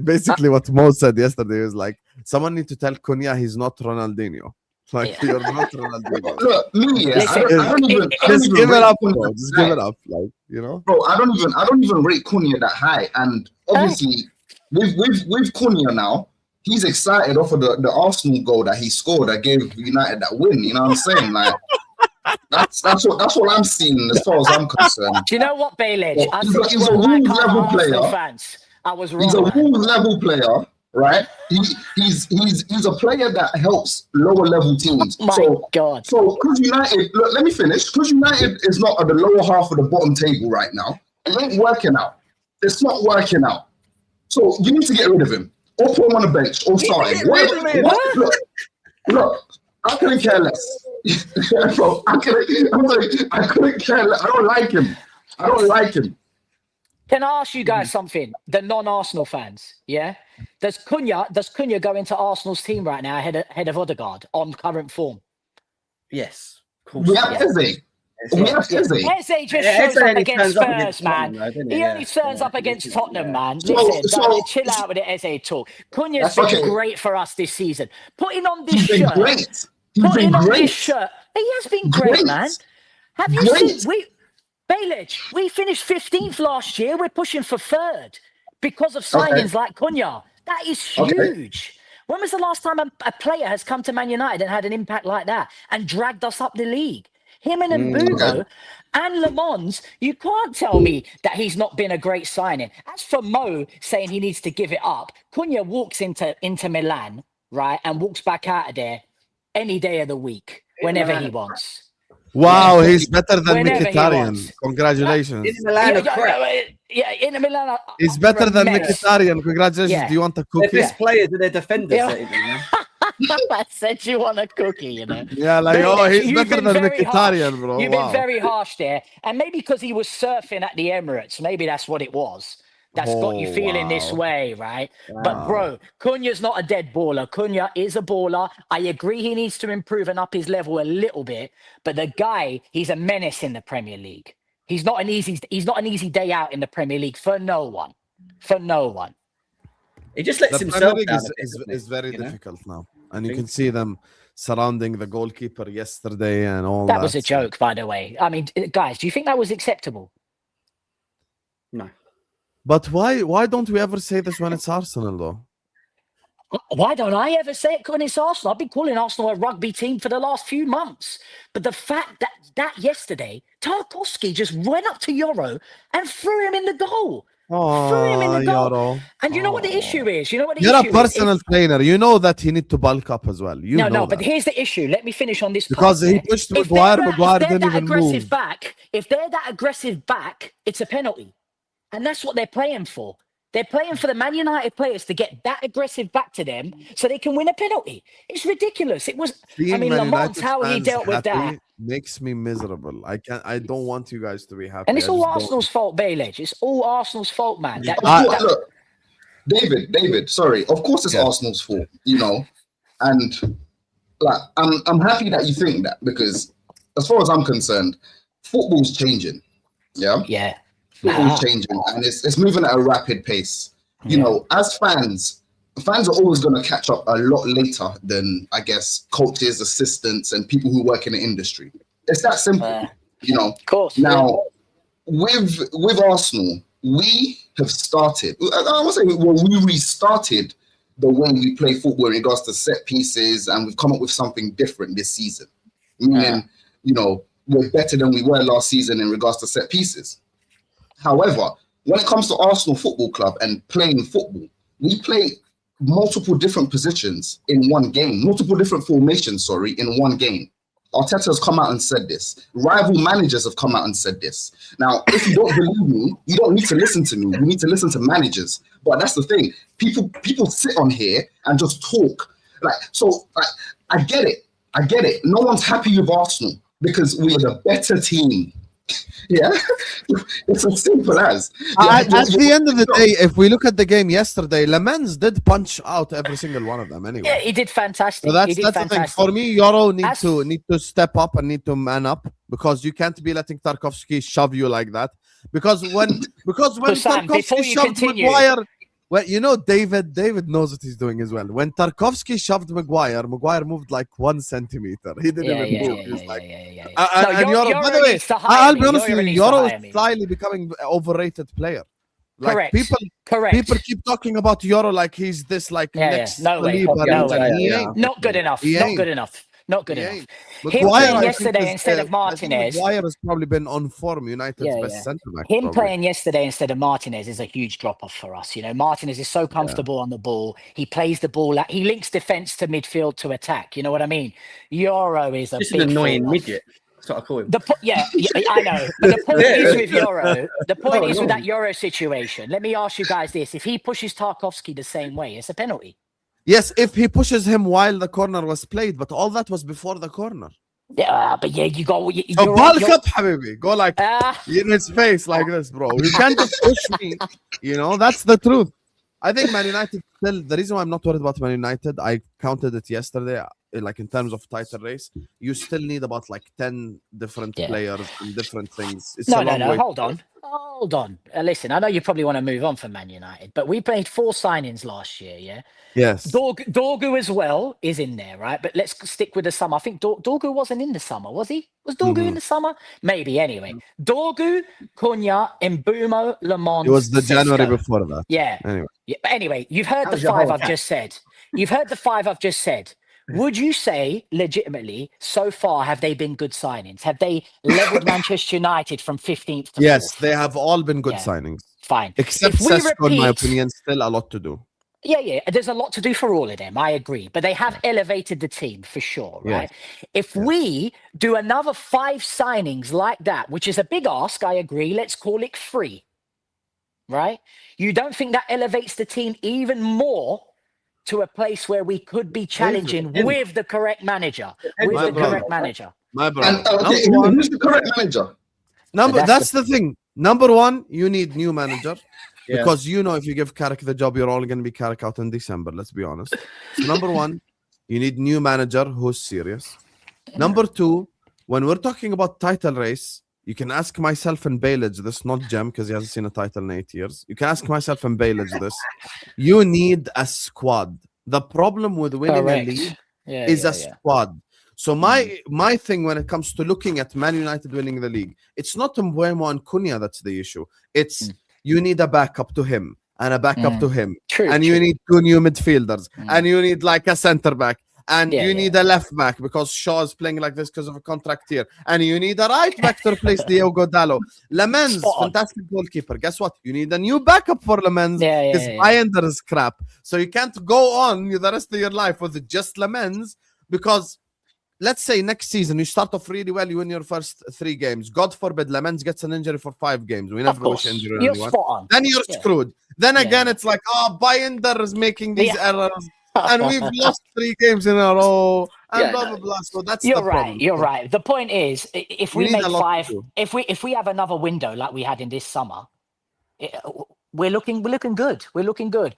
basically what Mo said yesterday was like, someone need to tell Cunha he's not Ronaldinho. Like you're not Ronaldinho. Look, me, yeah, Listen, I don't even Just give it rate up, Cunha bro. that Just give high. it up. Like, Bro, I don't even rate Cunha that high. And obviously, with Cunha now, he's excited off of the Arsenal goal that he scored that gave United that win. You know what I'm saying? Like that's what I'm seeing as far as I'm concerned. Do you know what, Bailey? I think He's a we're like Wolves our level Arsenal player. fans. I was He's a wrong. man. Wolves level player, right? He's a player that helps lower level teams. My So God. So, because United, look, let me finish. Because United is not at the lower half of the bottom table right now, it ain't working out. It's not working out. So, you need to get rid of him, or put him on the bench, or start him. Look, I couldn't care less. Bro, I couldn't care less. I don't like him. Can I ask you guys something? The non-Arsenal fans, yeah? Does Cunha go into Arsenal's team right now ahead of Odegaard on current form? Yes, of course. We have Eze. We have Eze. Eze just Yeah, shows Eze up only against turns up Spurs, against man. Tottenham, though, doesn't he? He Yeah. only turns up against Tottenham, man. So- Listen, so- chill out with the Eze talk. Cunha's Okay. been great for us this season. Putting on this He's been shirt. great. He's Putting been on great. this shirt. He has been great, man. Have you Great. seen Bailey, we finished 15th last year. We're pushing for third because of signings like Cunha. That is huge. When was the last time a player has come to Man United and had an impact like that and dragged us up the league? Him and Mbumo and Le Mans, you can't tell me that he's not been a great signing. As for Mo saying he needs to give it up, Cunha walks into Milan, right, and walks back out of there any day of the week, whenever he wants. Wow, he's better than Whenever he Mkhitaryan. wants. Congratulations. In Milan, are crap. In Milan. He's better than mess. Mkhitaryan. Congratulations. Yeah. Do you want a Their cookie? best players are their defenders. Yeah. Not even, I said you want a cookie, you know. Yeah, like, Really, oh, he's you've better been than very Mkhitaryan, harsh. bro. You've been Wow. very harsh there. And maybe because he was surfing at the Emirates, maybe that's what it was. That's got you Oh, feeling this wow. way, right? But Wow. bro, Cunha's not a dead baller. Cunha is a baller. I agree he needs to improve and up his level a little bit. But the guy, he's a menace in the Premier League. He's not an easy day out in the Premier League for no one. For no one. He just lets The Premier himself League down is, a bit, is, doesn't is he? very You know? difficult now. And you Think can see them surrounding the goalkeeper yesterday and all That was a so- joke, by the way. I mean, guys, do you think that was acceptable? No. But why don't we ever say this when it's Arsenal, though? Why don't I ever say it when it's Arsenal? I've been calling Arsenal a rugby team for the last few months. But the fact that yesterday, Tarkowski just went up to Euro and threw him in the goal. Threw him in Oh, the goal. Yoro. And you know what the issue is? You know what the You're a issue is? personal trainer. You know that you need to bulk up as well. You No, know but that. here's the issue. Let me finish on this Because part. he yeah? pushed If Maguire, they're Maguire that didn't even aggressive move. back, if they're that aggressive back, it's a penalty. And that's what they're playing for. They're playing for the Man United players to get that aggressive back to them so they can win a penalty. It's ridiculous. It was, Seeing I mean, Man Lamont's United how he fans dealt with that. happy makes me miserable. I don't want you guys to be happy. And it's I all just don't. Arsenal's fault, Baylage. It's all Arsenal's fault, man. Yeah, Look, David, sorry. Of course it's Yeah. Arsenal's fault, you know. And like I'm happy that you think that, because as far as I'm concerned, football's changing. Yeah. Yeah. Football's changing and it's moving at a rapid pace. You Yeah. know, as fans are always going to catch up a lot later than, I guess, coaches, assistants, and people who work in the industry. It's that simple, you know. Of course. Now, with Arsenal, we have started. I would say, well, we restarted the way we play football in regards to set pieces, and we've come up with something different this season. Meaning, you know, we're better than we were last season in regards to set pieces. However, when it comes to Arsenal Football Club and playing football, we play multiple different positions in one game, multiple different formations, in one game. Arteta has come out and said this. Rival managers have come out and said this. Now, if you don't believe me, you don't need to listen to me. You need to listen to managers. But that's the thing. People sit on here and just talk. I get it. No one's happy with Arsenal because we're the better team. Yeah, it's as simple as. At the end of the day, if we look at the game yesterday, Lamens did punch out every single one of them anyway. Yeah, he did fantastic. So that's he did the fantastic. thing. For me, Yoro need to step up and need to man up, because you can't be letting Tarkowski shove you like that. Because when Sam, before Tarkowski you shoved continue- Maguire, well, you know, David knows what he's doing as well. When Tarkowski shoved Maguire moved like 1 centimeter. He didn't even move. He's like, and Yoro, by the way, I'll be honest with you, Yoro is slightly becoming an overrated player. Like Correct. people keep talking about Yoro like he's this next No way. Saliba, No and way. he ain't. Not good enough. He Not ain't. good enough. Not good He enough. ain't. Him Maguire, playing I yesterday think, instead of I think Martinez. Maguire has probably been on form, United's best centre back. Him probably. playing yesterday instead of Martinez is a huge drop off for us. You know, Martinez is so comfortable on the ball. He plays the ball. He links defense to midfield to attack. You know what I mean? Euro is a Just big an annoying fall-off. midget. That's what I call him. I know. But the point is with Euro. The point No, is no. with that Euro situation. Let me ask you guys this: if he pushes Tarkowski the same way, it's a penalty. Yes, if he pushes him while the corner was played, but all that was before the corner. Yeah, but yeah, you go. So bulk up, Habibi. Go like Ah. in his face like this, bro. You can't just push me. You know, that's the truth. I think Man United still, the reason why I'm not worried about Man United, I counted it yesterday, like in terms of title race, you still need about like 10 different players and different things. It's No. Hold on. Listen, I know you probably want to move on from Man United, but we played 4 signings last year, yeah? Yes. Dorgu as well is in there, right? But let's stick with the summer. I think Dorgu wasn't in the summer, was he? Was Dorgu in the summer? Maybe, anyway. Dorgu, Cunha, Mbumo, Lamont. It was the January Sesko. before that. Yeah. Anyway. But anyway, you've heard the was your 5 whole I've just said. You've heard the 5 I've just said. Would you say, legitimately, so far, have they been good signings? Have they leveled Manchester United from 15th to 4th? Yes, they have all been good signings. Fine. Except If we Sesko, in my repeat- opinion, still a lot to do. Yeah. There's a lot to do for all of them. I agree. But they have elevated the team for sure, right? If we do another 5 signings like that, which is a big ask, I agree. Let's call it 3, right? You don't think that elevates the team even more to a place where we could be challenging with the correct manager. With My the brother. correct manager. My And brother. okay, Number one, who's the correct manager? that's the thing. Number one, you need new manager. Yeah. Because if you give Carrick the job, you're all going to be Carrick out in December. Let's be honest. So number one, you need new manager who's serious. Number two, when we're talking about title race, you can ask myself and Bailage this, not Jem, because he hasn't seen a title in 8 years. You can ask myself and Bailage this. You need a squad. The problem with winning a league is a squad. So my thing when it comes to looking at Man United winning the league, it's not Mbeumo and Cunha that's the issue. It's you need a backup to him and a backup to him. You need 2 new midfielders and you need like a centre back and you need a left back because Shaw is playing like this because of a contract here. And you need a right back to replace Diogo Dalot. Lemens, fantastic goalkeeper. Guess what? You need a new backup for Lemens because Bayender is crap. So you can't go on the rest of your life with just Lemens because let's say next season you start off really well, you win your first 3 games. God forbid Lemens gets an injury for 5 games. We never wish injury on anyone. Then you're screwed. Then again, it's like, Bayender is making these errors. And we've lost 3 games in a row, and blah blah blah. So that's the problem. You're right. The point is, if we make 5, if we have another window like we had in this summer, we're looking good. We're looking good.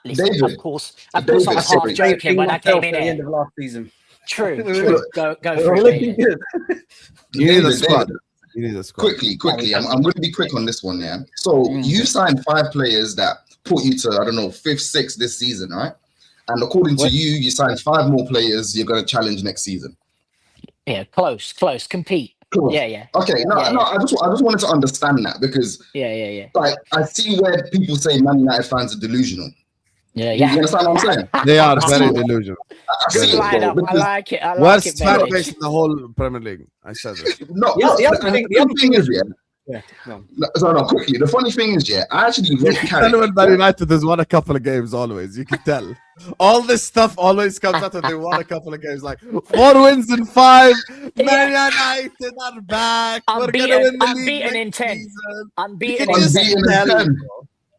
Listen, David, of course, I was half joking when I came in at the here. end of last season. True. Go for it. Looking good. You need a squad. You need a squad. Quickly. I'm going to be quick on this one. Yeah. So you signed 5 players that put you to 5th, 6th this season, right? And according to you signed 5 more players you're going to challenge next season. Yeah, close, compete. Close. Yeah. Okay, I just wanted to understand that because like I see where people say Man United fans are delusional. Yeah. You understand what I'm saying? They are very delusional. Good lineup. I like it. Worst fan base in the whole Premier League. I said it. The other thing is, quickly. The funny thing is, I actually read Carrick. Man United has won a couple of games always. You can tell. All this stuff always comes out and they won a couple of games. Like 4 wins in 5. Man United are back. We're gonna win the league unbeaten in 10. season. Unbeaten in 10.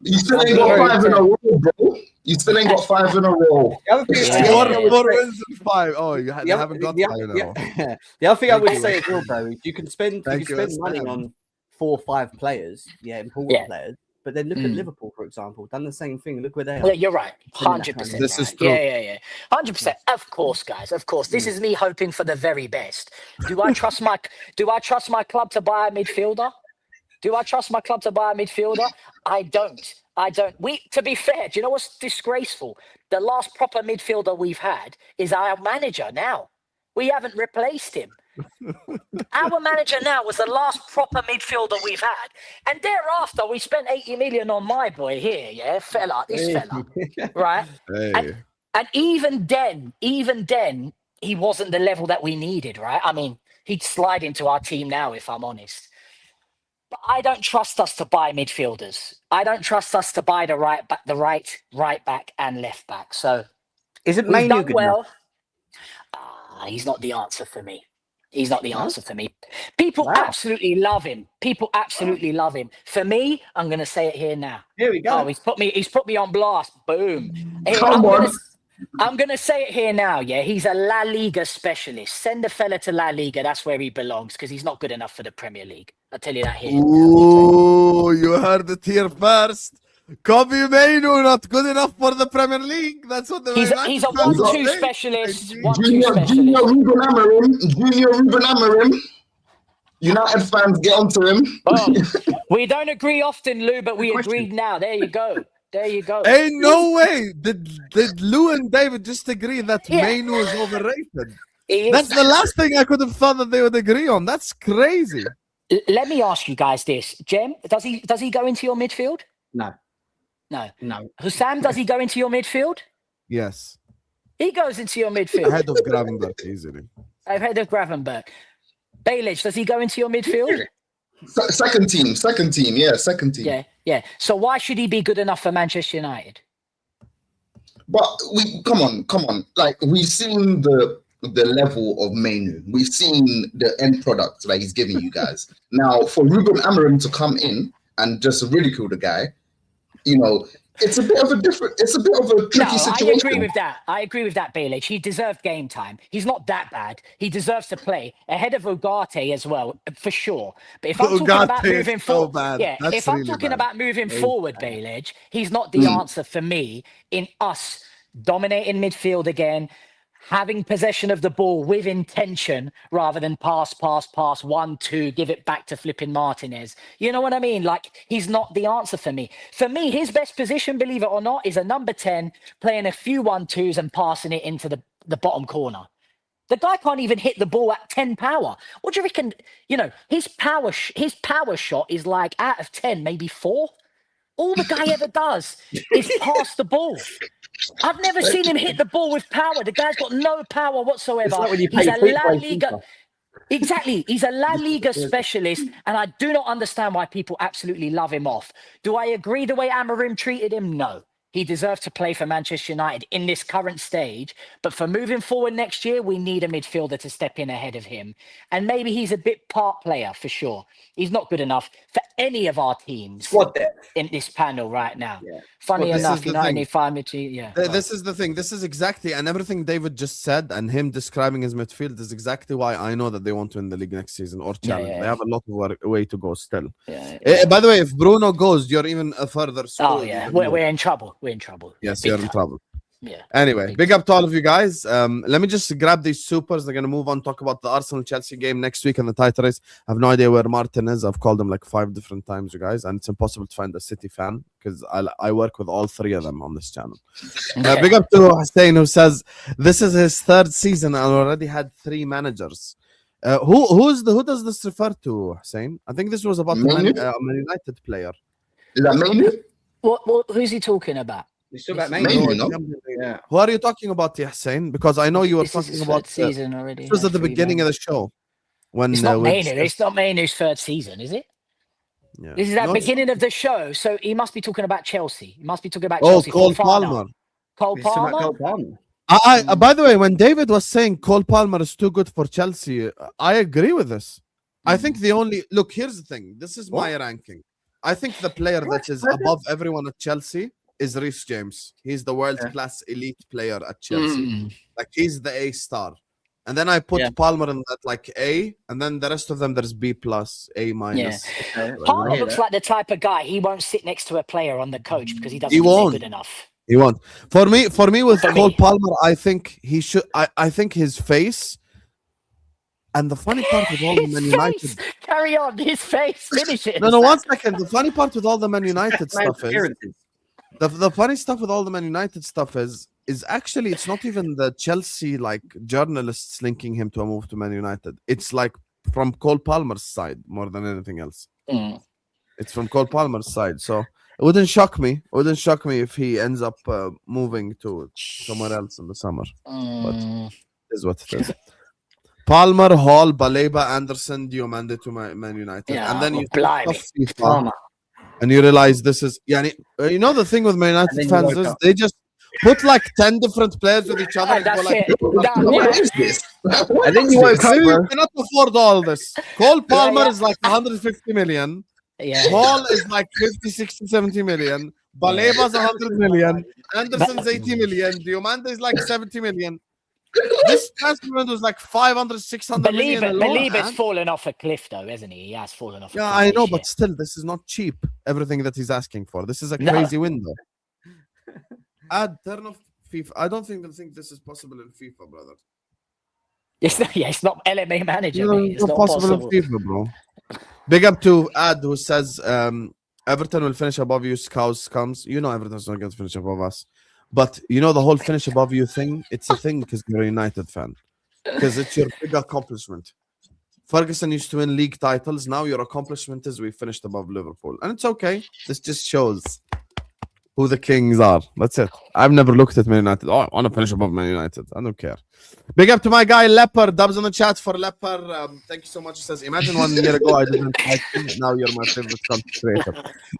You still ain't got 5 in a row, bro. You still ain't got 5 in a row. The other thing 4 wins in 5. Oh, you haven't got 5 in a row. The other thing I would say as well, though, is you can spend money on 4 or 5 players, important players. But then look at Liverpool, for example, done the same thing. Look where they are. Yeah, you're right. 100%. This is true. Yeah. 100%. Of course, guys. Of course. This is me hoping for the very best. Do I trust my club to buy a midfielder? I don't. To be fair, do you know what's disgraceful? The last proper midfielder we've had is our manager now. We haven't replaced him. Our manager now was the last proper midfielder we've had. And thereafter, we spent 80 million on my boy here, this fella, right? Hey. And even then, he wasn't the level that we needed, right? I mean, he'd slide into our team now, if I'm honest. But I don't trust us to buy midfielders. I don't trust us to buy the right back and left back. So is it we've done good well. enough? He's not the answer for me. People absolutely love him. For me, I'm going to say it here now. Here we go. Oh, he's put me on blast. Boom. I'm going to say it here now. Yeah, he's a La Liga specialist. Send the fella to La Liga. That's where he belongs because he's not good enough for the Premier League. I'll tell you that here. Ooh, you heard it here first. Kobe Mainu not good enough for the Premier League. That's what he's a 1-2 specialist. Junior Ruben Amorim. United fans, get onto him. We don't agree often, Lou, but we agreed now. There you go. Ain't no way. Did Lou and David just agree that Mainu is overrated? That's the last thing I could have thought that they would agree on. That's crazy. Let me ask you guys this. Jem, does he go into your midfield? No. Hussam, does he go into your midfield? Yes. He goes into your midfield. Ahead of Gravenberg, easily. Ahead of Gravenberg. Baelish, does he go into your midfield? Second team. Yeah, second team. Yeah. So why should he be good enough for Manchester United? But come on. Like we've seen the level of Mainu. We've seen the end product that he's giving you guys. Now, for Ruben Amorim to come in and just ridicule the guy, It's a bit of a tricky situation. I agree with that, Bailey. He deserved game time. He's not that bad. He deserves to play ahead of Ugarte as well, for sure. But if I'm talking about moving forward, if I'm talking about moving forward, Bailey, he's not the answer for me in us dominating midfield again, having possession of the ball with intention rather than pass, 1-2, give it back to flipping Martinez. You know what I mean? Like, he's not the answer for me. For me, his best position, believe it or not, is a number 10, playing a few 1-2s and passing it into the bottom corner. The guy can't even hit the ball at 10 power. What do you reckon? You know, his power shot is like out of 10, maybe 4. All the guy ever does is pass the ball. I've never seen him hit the ball with power. The guy's got no power whatsoever. It's like when you He's play a La Liga. Exactly. He's a La Liga specialist, and I do not understand why people absolutely love him off. Do I agree the way Amorim treated him? No. He deserves to play for Manchester United in this current stage. But for moving forward next year, we need a midfielder to step in ahead of him. And maybe he's a bit part player for sure. He's not good enough for any of our teams in this panel right now. Yeah. Funny enough, United need 5 midfield. This is the thing. This is exactly, and everything David just said and him describing his midfield is exactly why I know that they want to win the league next season or challenge. They have a lot of way to go still. By the way, if Bruno goes, you're even a further. Oh yeah, we're in trouble. We're in trouble. Yes, you're in trouble. Yeah. Anyway, big up to all of you guys. Let me just grab these supers. They're going to move on, talk about the Arsenal-Chelsea game next week and the title race. I have no idea where Martin is. I've called him like 5 different times, you guys, and it's impossible to find a City fan because I work with all 3 of them on this channel. Big up to Hussein, who says this is his 3rd season and already had 3 managers. Who does this refer to, Hussein? I think this was about a Man United player. Is that Manu? What? Who's he talking about? He's talking about Manu, no? Yeah. Who are you talking about, Hussein? Because I know you were This is talking his about third season already. This was at the beginning of the show. When It's not Manu. It's not Manu's 3rd season, is it? Yeah. This is at the beginning of the show, so he must be talking about Chelsea. He must be talking about Chelsea. Cole Palmer. Cole He's talking about Palmer? Cole Palmer. By the way, when David was saying Cole Palmer is too good for Chelsea, I agree with this. I think the only look, here's the thing. This is my ranking. I think the player that is above everyone at Chelsea is Reece James. He's the world-class elite player at Chelsea. Like, he's the A star. And then I put Palmer in that like A, and then the rest of them there's B plus, A minus. Yeah. Palmer looks like the type of guy he won't sit next to a player on the coach because he doesn't think they're good enough. He won't. For me with Cole Palmer, I think he should. I think his face. And the funny part with all the Man United, carry on, his face, finish it. No, 1 second. The funny part with all the Man United stuff is the funny stuff with all the Man United stuff is actually it's not even the Chelsea like journalists linking him to a move to Man United. It's like from Cole Palmer's side more than anything else. It's from Cole Palmer's side, so it wouldn't shock me. It wouldn't shock me if he ends up moving to somewhere else in the summer. But it is what it is. Palmer, Hall, Baleba, Anderson, Diomande to Man United. And then you FIFA, and you realize this is you know the thing with Man United fans is they just put like 10 different players with each other and go like, what is this? And then you woke up, you cannot afford all this. Cole Palmer is like 150 million. Hall is like 50, 60, 70 million. Baleba's 100 million. Anderson's 80 million. Diomande is like 70 million. This transfer was like 500, 600 million. Baleba's fallen off a cliff, though, hasn't he? He has fallen off a cliff. Yeah, I know, but still, this is not cheap. Everything that he's asking for. This is a crazy window. Turn off FIFA. I don't think this is possible in FIFA, brother. It's not LMA manager. It's not possible in FIFA, bro. Big up to Ad, who says Everton will finish above you. Scouse comes. You know Everton's not going to finish above us. But you know the whole finish above you thing? It's a thing because you're a United fan. Because it's your big accomplishment. Ferguson used to win league titles. Now your accomplishment is we finished above Liverpool. And it's okay. This just shows who the kings are. That's it. I've never looked at Man United. Oh, I want to finish above Man United. I don't care. Big up to my guy Leper. Dubs on the chat for Leper. Thank you so much. He says, imagine 1 year ago I didn't like you. Now you're my favorite content creator.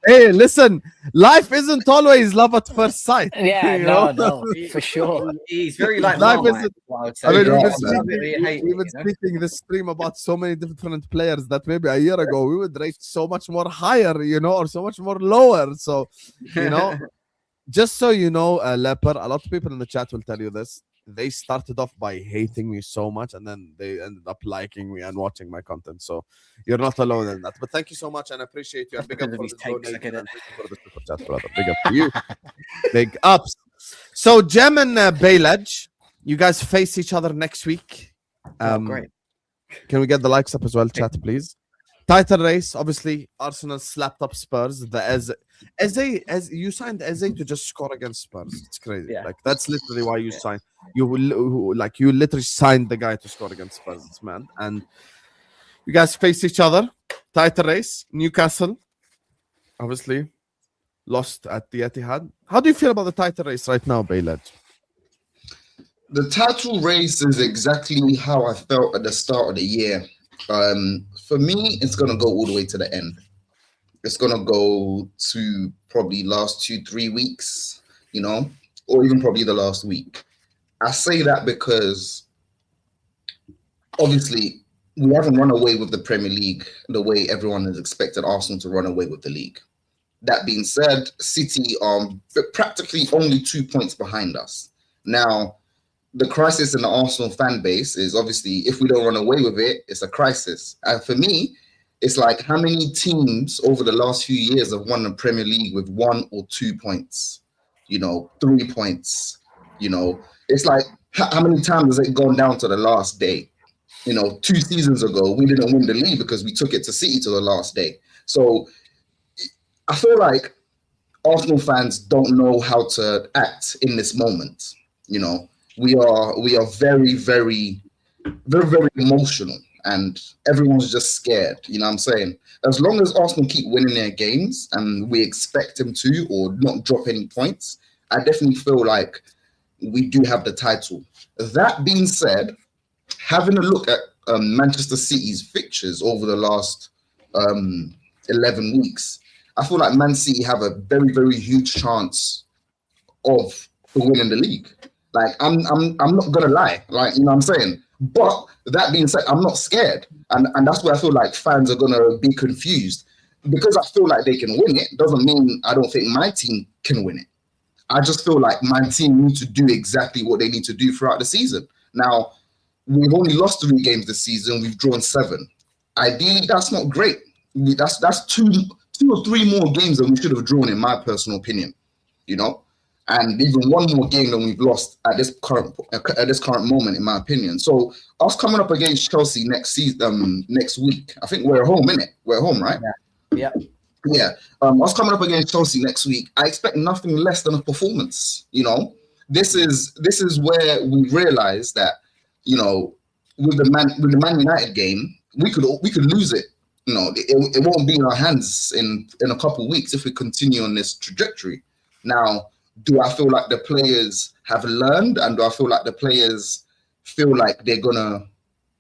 Hey, listen, life isn't always love at first sight. Yeah, no, for sure. He's very like life isn't. I mean, we've been speaking this stream about so many different players that maybe a year ago we would rate so much more higher, or so much more lower. So, just so you know, Leper, a lot of people in the chat will tell you this. They started off by hating me so much, and then they ended up liking me and watching my content. So you're not alone in that. But thank you so much, and I appreciate you. And big up Because of for his the takes, I donation, get it. and thank you for the super chat, brother. Big up to you. Big ups. So Jem and Baylaj, you guys face each other next week. Great. Can we get the likes up as well, chat, please? Title race, obviously. Arsenal slapped up Spurs. The Eze, you signed Eze to just score against Spurs. It's crazy. Yeah. Like that's literally why you signed. You literally signed the guy to score against Spurs, man. And you guys face each other. Title race, Newcastle, obviously lost at the Etihad. How do you feel about the title race right now, Baylad? The title race is exactly how I felt at the start of the year. For me, it's gonna go all the way to the end. It's gonna go to probably last 2-3 weeks, or even probably the last week. I say that because obviously we haven't run away with the Premier League the way everyone has expected Arsenal to run away with the league. That being said, City are practically only 2 points behind us. Now, the crisis in the Arsenal fan base is obviously if we don't run away with it, it's a crisis. And for me, it's like how many teams over the last few years have won the Premier League with 1 or 2 points, 3 points, it's like how many times has it gone down to the last day? 2 seasons ago, we didn't win the league because we took it to City to the last day. So I feel like Arsenal fans don't know how to act in this moment. We are very, very, very, very emotional, and everyone's just scared. You know what I'm saying? As long as Arsenal keep winning their games and we expect them to, or not drop any points, I definitely feel like we do have the title. That being said, having a look at Manchester City's fixtures over the last 11 weeks, I feel like Man City have a very, very huge chance of winning the league. Like I'm not gonna lie, like what I'm saying. But that being said, I'm not scared, and that's where I feel like fans are gonna be confused because I feel like they can win it. Doesn't mean I don't think my team can win it. I just feel like my team need to do exactly what they need to do throughout the season. Now, we've only lost 3 games this season. We've drawn 7. Ideally, that's not great. That's two or three more games than we should have drawn, in my personal opinion. And even 1 more game than we've lost at this current moment, in my opinion. So us coming up against Chelsea next week, I think we're home, innit? We're home, right? Yeah. Yeah. Us coming up against Chelsea next week, I expect nothing less than a performance. This is where we realize that, with the Man United game, we could lose it. It won't be in our hands in a couple of weeks if we continue on this trajectory. Now, do I feel like the players have learned, and do I feel like the players feel like they're gonna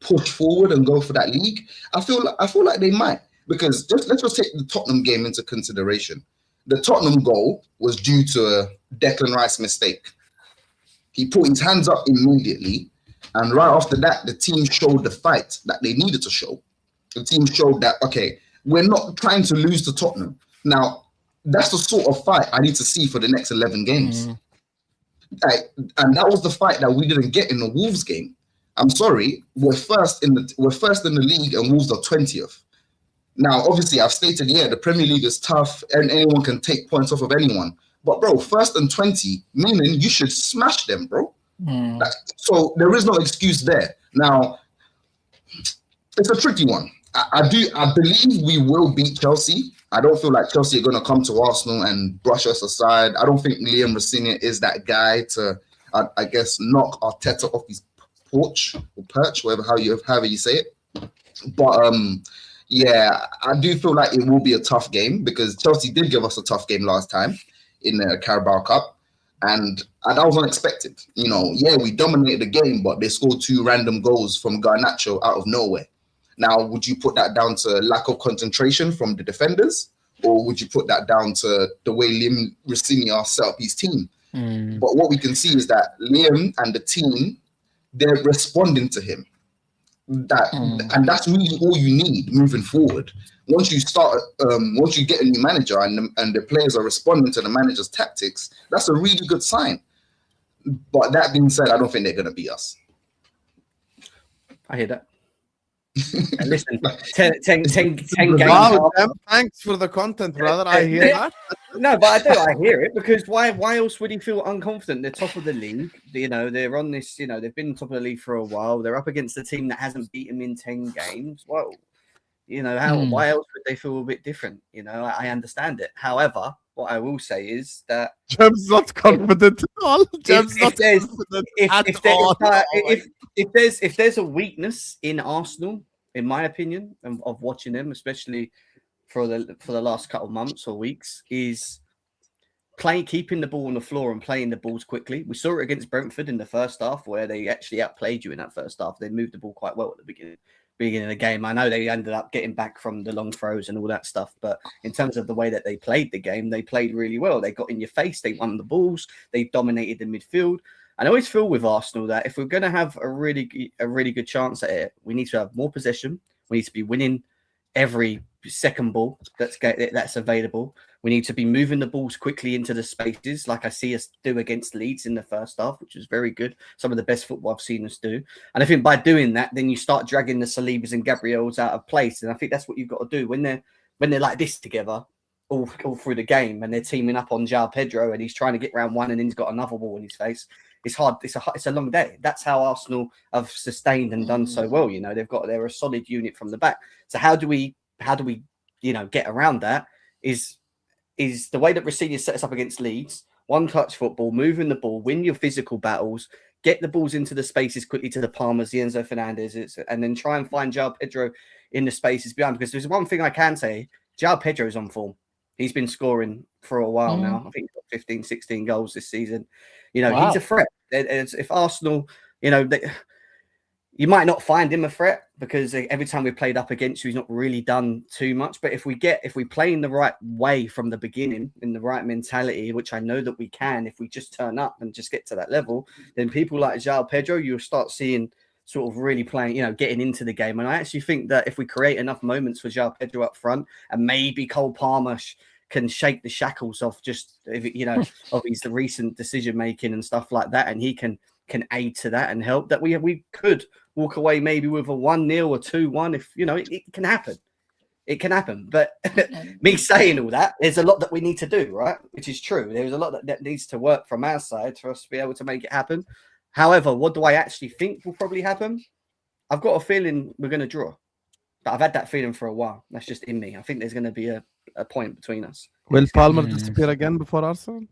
push forward and go for that league? I feel like they might, because let's just take the Tottenham game into consideration. The Tottenham goal was due to a Declan Rice mistake. He put his hands up immediately, and right after that, the team showed the fight that they needed to show. The team showed that, okay, we're not trying to lose to Tottenham. Now, that's the sort of fight I need to see for the next 11 games. And that was the fight that we didn't get in the Wolves game. I'm sorry, we're first in the league, and Wolves are 20th. Now, obviously, I've stated, the Premier League is tough, and anyone can take points off of anyone. But bro, 1st and 20, meaning you should smash them, bro. So there is no excuse there. Now, it's a tricky one. I believe we will beat Chelsea. I don't feel like Chelsea are going to come to Arsenal and brush us aside. I don't think Liam Rossini is that guy to, I guess, knock Arteta off his perch, however you say it. But I do feel like it will be a tough game, because Chelsea did give us a tough game last time in the Carabao Cup, and that was unexpected. We dominated the game, but they scored 2 random goals from Garnacho out of nowhere. Now, would you put that down to lack of concentration from the defenders, or would you put that down to the way Liam Rossini set up his team? But what we can see is that Liam and the team, they're responding to him. And that's really all you need moving forward. once you get a new manager and the players are responding to the manager's tactics, that's a really good sign. But that being said, I don't think they're going to beat us. I hear that. And listen, 10 games. Wow, thanks for the content, brother. I hear that. No, but I hear it, because why else would he feel unconfident? They're top of the league. You know, they're on this, you know, they've been top of the league for a while. They're up against a team that hasn't beaten them in 10 games. Well, you know, why else would they feel a bit different? You know, I understand it. However, what I will say is that Jem's not confident at all. Jem's not confident at all. If there's a weakness in Arsenal, in my opinion, of watching them, especially for the last couple of months or weeks, is keeping the ball on the floor and playing the balls quickly. We saw it against Brentford in the first half, where they actually outplayed you in that first half. They moved the ball quite well at the beginning of the game. I know they ended up getting back from the long throws and all that stuff, but in terms of the way that they played the game, they played really well. They got in your face, they won the balls, they dominated the midfield. And I always feel with Arsenal that if we're going to have a really good chance at it, we need to have more possession. We need to be winning every second ball that's available. We need to be moving the balls quickly into the spaces, like I see us do against Leeds in the first half, which was very good. Some of the best football I've seen us do. And I think by doing that, then you start dragging the Salibas and Gabriels out of place. And I think that's what you've got to do when they're like this together all through the game, and they're teaming up on João Pedro, and he's trying to get round one, and then he's got another ball in his face. It's hard. It's a long day. That's how Arsenal have sustained and done so well. You know, they're a solid unit from the back. So how do we get around that? Is the way that Rosenior set us up against Leeds: one touch football, moving the ball, win your physical battles, get the balls into the spaces quickly to the Palmers, the Enzo Fernandez, and then try and find João Pedro in the spaces behind. Because there's one thing I can say: João Pedro is on form. He's been scoring for a while now. I think he's got 15, 16 goals this season. You know, He's a threat. If Arsenal, you might not find him a threat, because every time we played up against you, he's not really done too much. But if we play in the right way from the beginning, in the right mentality, which I know that we can, if we just turn up and just get to that level, then people like João Pedro, you'll start seeing sort of really playing, getting into the game. And I actually think that if we create enough moments for João Pedro up front, and maybe Cole Palmer can shake the shackles off of his recent decision making and stuff like that, and he can aid to that and help, that we could walk away maybe with a 1-0 or 2-1. If it can happen. It can happen. But me saying all that, there's a lot that we need to do, right? Which is true. There's a lot that needs to work from our side for us to be able to make it happen. However, what do I actually think will probably happen? I've got a feeling we're going to draw. But I've had that feeling for a while. That's just in me. I think there's going to be a point between us. Will Palmer disappear again before Arsenal?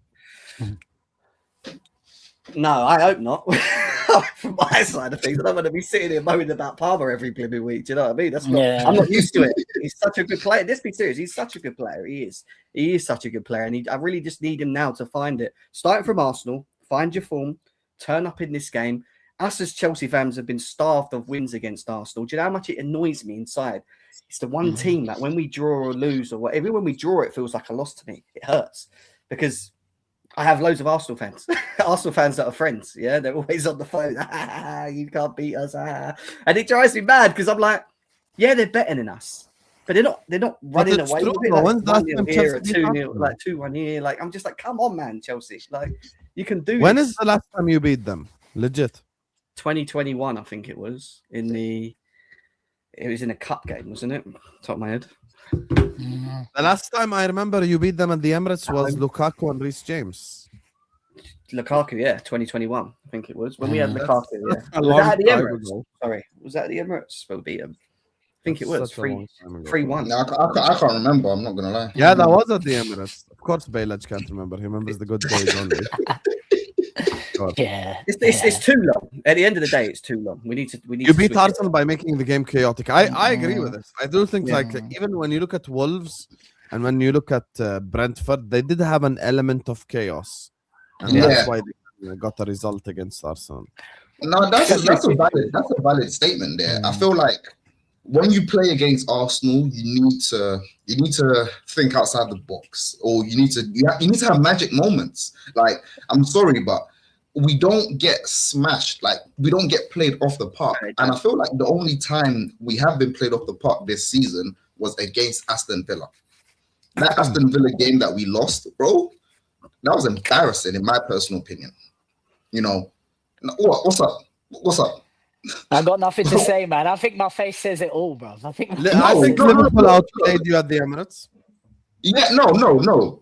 No, I hope not. From my side of things, I don't want to be sitting here moaning about Palmer every blooming week. Do you know what I mean? I'm not used to it. He's such a good player. Let's be serious. He's such a good player. He is such a good player. And I really just need him now to find it. Starting from Arsenal, find your form, turn up in this game. Us as Chelsea fans have been starved of wins against Arsenal. Do you know how much it annoys me inside? It's the one team that when we draw or lose or whatever, when we draw, it feels like a loss to me. It hurts because I have loads of Arsenal fans. Arsenal fans that are friends. Yeah, they're always on the phone. You can't beat us. And it drives me mad because I'm like, yeah, they're better than us. But they're not running away. True, like 1-0 here, or 2-0, like 2-1 here. Like, I'm just like, come on, man, Chelsea. Like, you can do When this. is the last time you beat them? Legit. 2021, I think it was in a cup game, wasn't it? Top of my head. The last time I remember you beat them at the Emirates was Lukaku and Reece James. Lukaku, yeah, 2021, I think it was when we had Lukaku. Yeah, a was long that at the time Emirates? ago. Sorry, was that at the Emirates? We beat them. I think it was 3-1. No, I can't remember. I'm not gonna lie. Yeah, that was at the Emirates. Of course, Bailage can't remember. He remembers the good days only. Yeah. It's too long. At the end of the day, it's too long. We need You to beat switch it. Arsenal by making the game chaotic. I agree with this. I do think like even when you look at Wolves and when you look at Brentford, they did have an element of chaos, and that's why they got a result against Arsenal. No, that's a valid statement there. I feel like when you play against Arsenal, you need to think outside the box, or you need to have magic moments. Like, I'm sorry, but we don't get smashed. Like, we don't get played off the park. And I feel like the only time we have been played off the park this season was against Aston Villa. That Aston Villa game that we lost, bro, that was embarrassing in my personal opinion. You know, what's up? What's up? I got nothing to say, man. I think my face says it all, bro. I think Liverpool outplayed you at the Emirates. Yeah, no.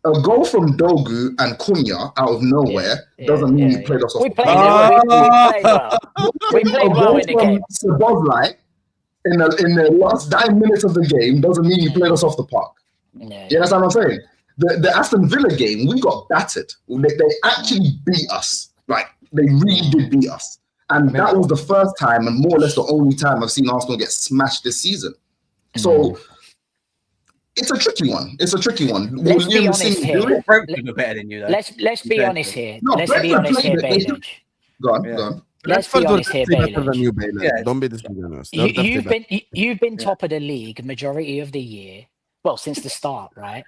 A goal from Dogu and Cunha out of nowhere doesn't mean he played us off. We played well. We played well in the game. Sabozlai in the last 9 minutes of the game doesn't mean he played us off the park. Yeah. You understand what I'm saying? The Aston Villa game, we got battered. They actually beat us. Like, they really did beat us. And that was the first time and more or less the only time I've seen Arsenal get smashed this season. So it's a tricky one. Let's be honest here. Brentford are better than you, though. Let's be honest here. No, Let's be honest here, Bailey. Go on. Let's be honest here, better than Bailey. you, Bailey. Yeah. Don't be disingenuous. You've been top of the league majority of the year. Well, since the start, right?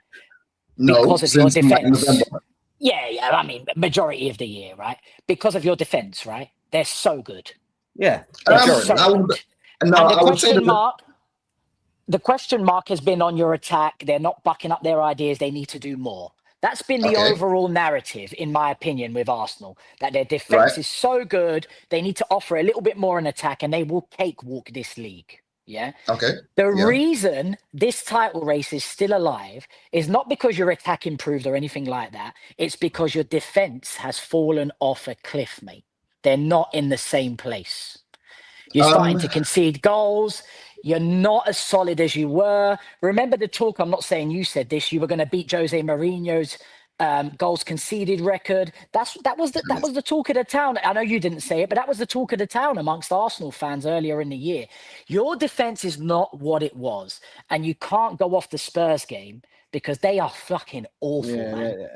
No, because of your since defense. November. Yeah. I mean, majority of the year, right? Because of your defense, right? They're so good. Yeah. The question mark has been on your attack. They're not bucking up their ideas. They need to do more. That's been the overall narrative, in my opinion, with Arsenal, that their defense is so good. They need to offer a little bit more in attack and they will cakewalk this league. Yeah. Okay. The reason this title race is still alive is not because your attack improved or anything like that. It's because your defense has fallen off a cliff, mate. They're not in the same place. You're starting to concede goals. You're not as solid as you were. Remember the talk, I'm not saying you said this, you were going to beat Jose Mourinho's goals conceded record. That was the talk of the town. I know you didn't say it, but that was the talk of the town amongst Arsenal fans earlier in the year. Your defense is not what it was, and you can't go off the Spurs game because they are fucking awful, man.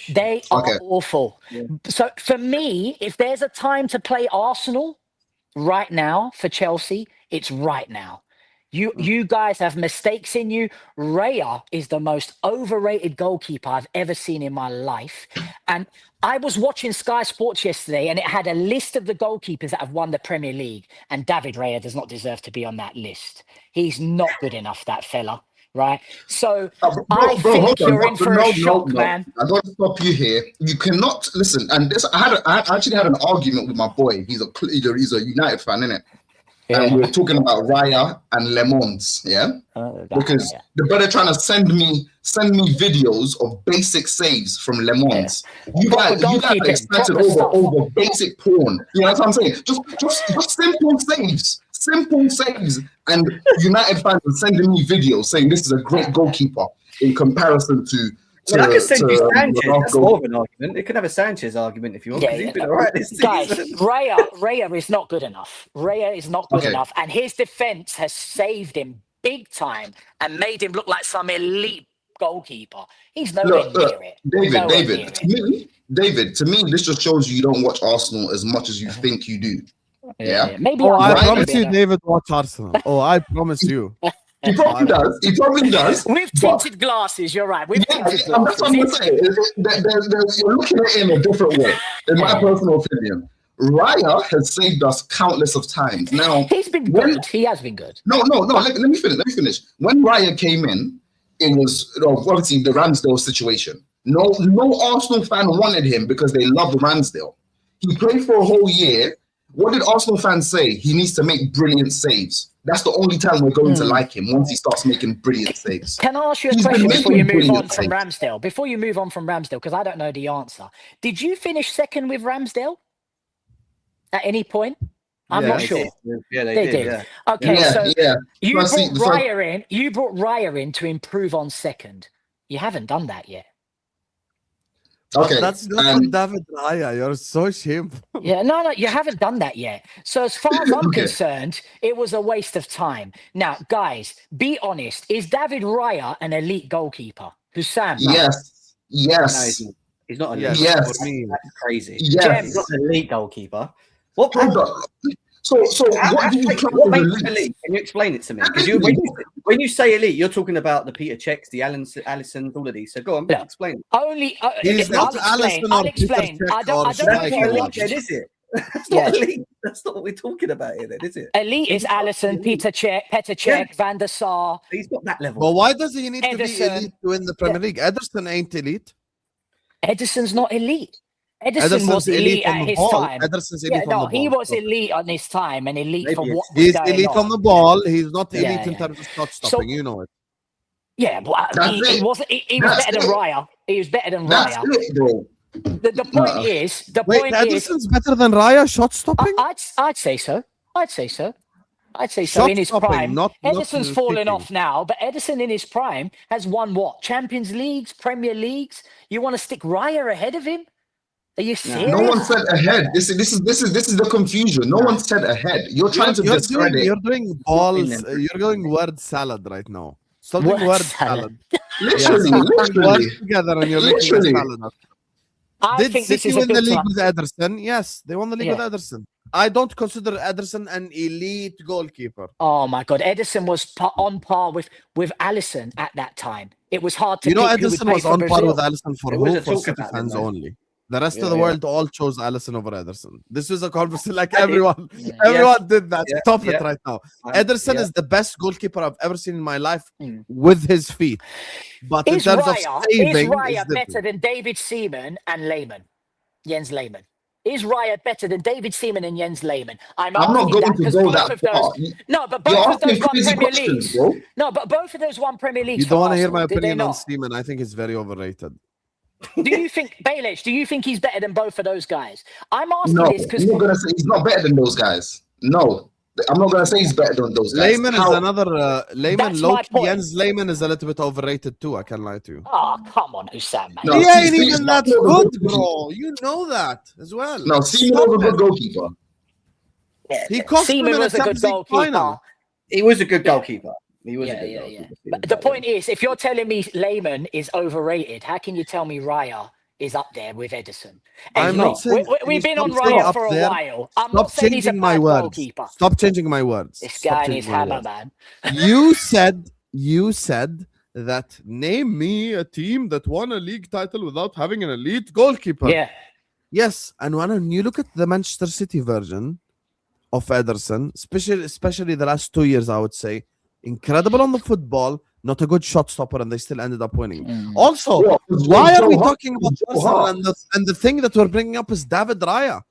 They are awful. Yeah. So for me, if there's a time to play Arsenal right now for Chelsea, it's right now. You guys have mistakes in you. Raya is the most overrated goalkeeper I've ever seen in my life. And I was watching Sky Sports yesterday and it had a list of the goalkeepers that have won the Premier League. And David Raya does not deserve to be on that list. He's not good enough, that fella. Right? So I think you're in for a shock, man. I got to stop you here. You cannot listen. And this, I actually had an argument with my boy. He's a United fan, innit? And we were talking about Raya and Le Mans, because the brother trying to send me videos of basic saves from Le Mans. You guys are excited over basic porn. You know what I'm saying? Just simple saves. And United fans are sending me videos saying this is a great goalkeeper in comparison to. I can send you Sanchez. That's more of an argument. You can have a Sanchez argument if you want. He's been all right this guys, season. Raya is not good enough. Raya is not good enough. And his defense has saved him big time and made him look like some elite goalkeeper. He's nowhere near it. David, to me, this just shows you don't watch Arsenal as much as you think you do. Yeah. Maybe I promise you, David, watch Arsenal. I promise you. He probably does. With tinted glasses, you're right. With tinted glasses. That's what I'm saying. You're looking at it in a different way, in my personal opinion. Raya has saved us countless of times. Now he's been good. He has been good. No. Let me finish. When Raya came in, it was obviously the Ramsdale situation. No Arsenal fan wanted him because they loved Ramsdale. He played for a whole year. What did Arsenal fans say? He needs to make brilliant saves. That's the only time we're going to like him, once he starts making brilliant saves. Can I ask you a question before you move on from Ramsdale? Before you move on from Ramsdale, because I don't know the answer. Did you finish second with Ramsdale at any point? I'm not sure. Yeah, they did. Yeah. Okay, you brought Raya in to improve on second. You haven't done that yet. Okay, that's David Raya. You're so shameful. Yeah, no, you haven't done that yet. So as far as I'm concerned, it was a waste of time. Now, guys, be honest. Is David Raya an elite goalkeeper? Hussam? Yes. No, he's not elite. Yes. For me, that's crazy. Yes. He's not an elite goalkeeper. So what do you what makes elite? Can you explain it to me? Because when you say elite, you're talking about the Peter Cechs, the Alissons, all of these. So go on, explain. I'll explain. Peter I don't know what elite Is it? That's not elite. That's not what we're talking about here, then, is it? Elite is Alisson, Petr Cech, Van der Sar. He's got that level. But why does he need to be Ederson. elite to win the Premier League? Ederson ain't elite. Ederson's not elite. Ederson was elite on at the his ball. time. Ederson's elite Yeah, on no, the ball. he was elite on his time and elite Maybe for it's- what was He's going elite on. on the ball. He's not elite Yeah, in yeah. terms of shot stopping. You know it. Yeah, but That's he it. wasn't. He was That's better than it. Raya. He was better than That's Raya. it, bro. The point is, Wait, Ederson's better than Raya shot stopping? I'd say so. I'd say so. Shot In his stopping, prime. not Ederson's fallen kicking. off now, but Ederson in his prime has won what? Champions Leagues, Premier Leagues. You want to stick Raya ahead of him? Are you serious? No one said ahead. This is the confusion. No one said ahead. You're trying to discredit. You're doing balls. You're going word salad right now. Stop doing Word word salad. salad. Literally, Yes. literally. Words together and you're making a Literally. salad. I Did think this City is a win the good league time. with Ederson? Yes, they won the league Yeah. with Ederson. I don't consider Ederson an elite goalkeeper. Oh my God, Ederson was on par with Alisson at that time. It was hard to You know, pick who would Ederson play was for on par Brazil. with Alisson for There was who? a For talk City about fans them, though. only. The rest of Yeah, the yeah. world all chose Alisson over Ederson. This was a conversation like I did. everyone did that. Yeah, Stop it yeah. right now. Um, Ederson yeah. is the best goalkeeper I've ever seen in my life Mm. with his feet. But in Is terms of Raya saving, better it's different. than David Seaman and Lehmann? Jens Lehmann. Is Raya better than David Seaman and Jens Lehmann? I'm I'm not asking going that to because go both that of those. far. No, but You're both of asking those won crazy Premier questions, Leagues. bro. No, but both of those won Premier Leagues. You don't for want to hear Arsenal, my did they opinion on not? Seaman. I think it's very overrated. Do you think, Baelish, do you think he's better than both of those guys? I'm asking No, this because I'm not gonna say he's not better than those guys. No, I'm not gonna say he's better than those guys. Lehman is How- another. Lehman, That's my Loki, point. Jens Lehman is a little bit overrated too. I can't lie to you. Oh, come on, Hussam, man. No, He see- ain't see, even that no, good, no, bro. You know that as well. No, Seaman Stop was a it. good goalkeeper. Yeah, He cost them Seaman in a was a good Champions League goalkeeper. final. He was a good goalkeeper. He was a Yeah, good yeah, goalkeeper. yeah. But the point is, if you're telling me Lehman is overrated, how can you tell me Raya is up there with Ederson? I'm And not look, saying we've been on stop saying Raya up for a there. while. I'm Stop not saying he's a changing my bad words. goalkeeper. Stop changing my words. This Stop guy and changing his my hammer, words. man. You said that name me a team that won a league title without having an elite goalkeeper. Yeah. Yes, and when you look at the Manchester City version of Ederson, especially the last 2 years, I would say, incredible on the football, not a good shot stopper, and they still ended up winning. Also, Yeah, why are we Joe talking about Hart. Arsenal and the thing that we're bringing up is David Raya?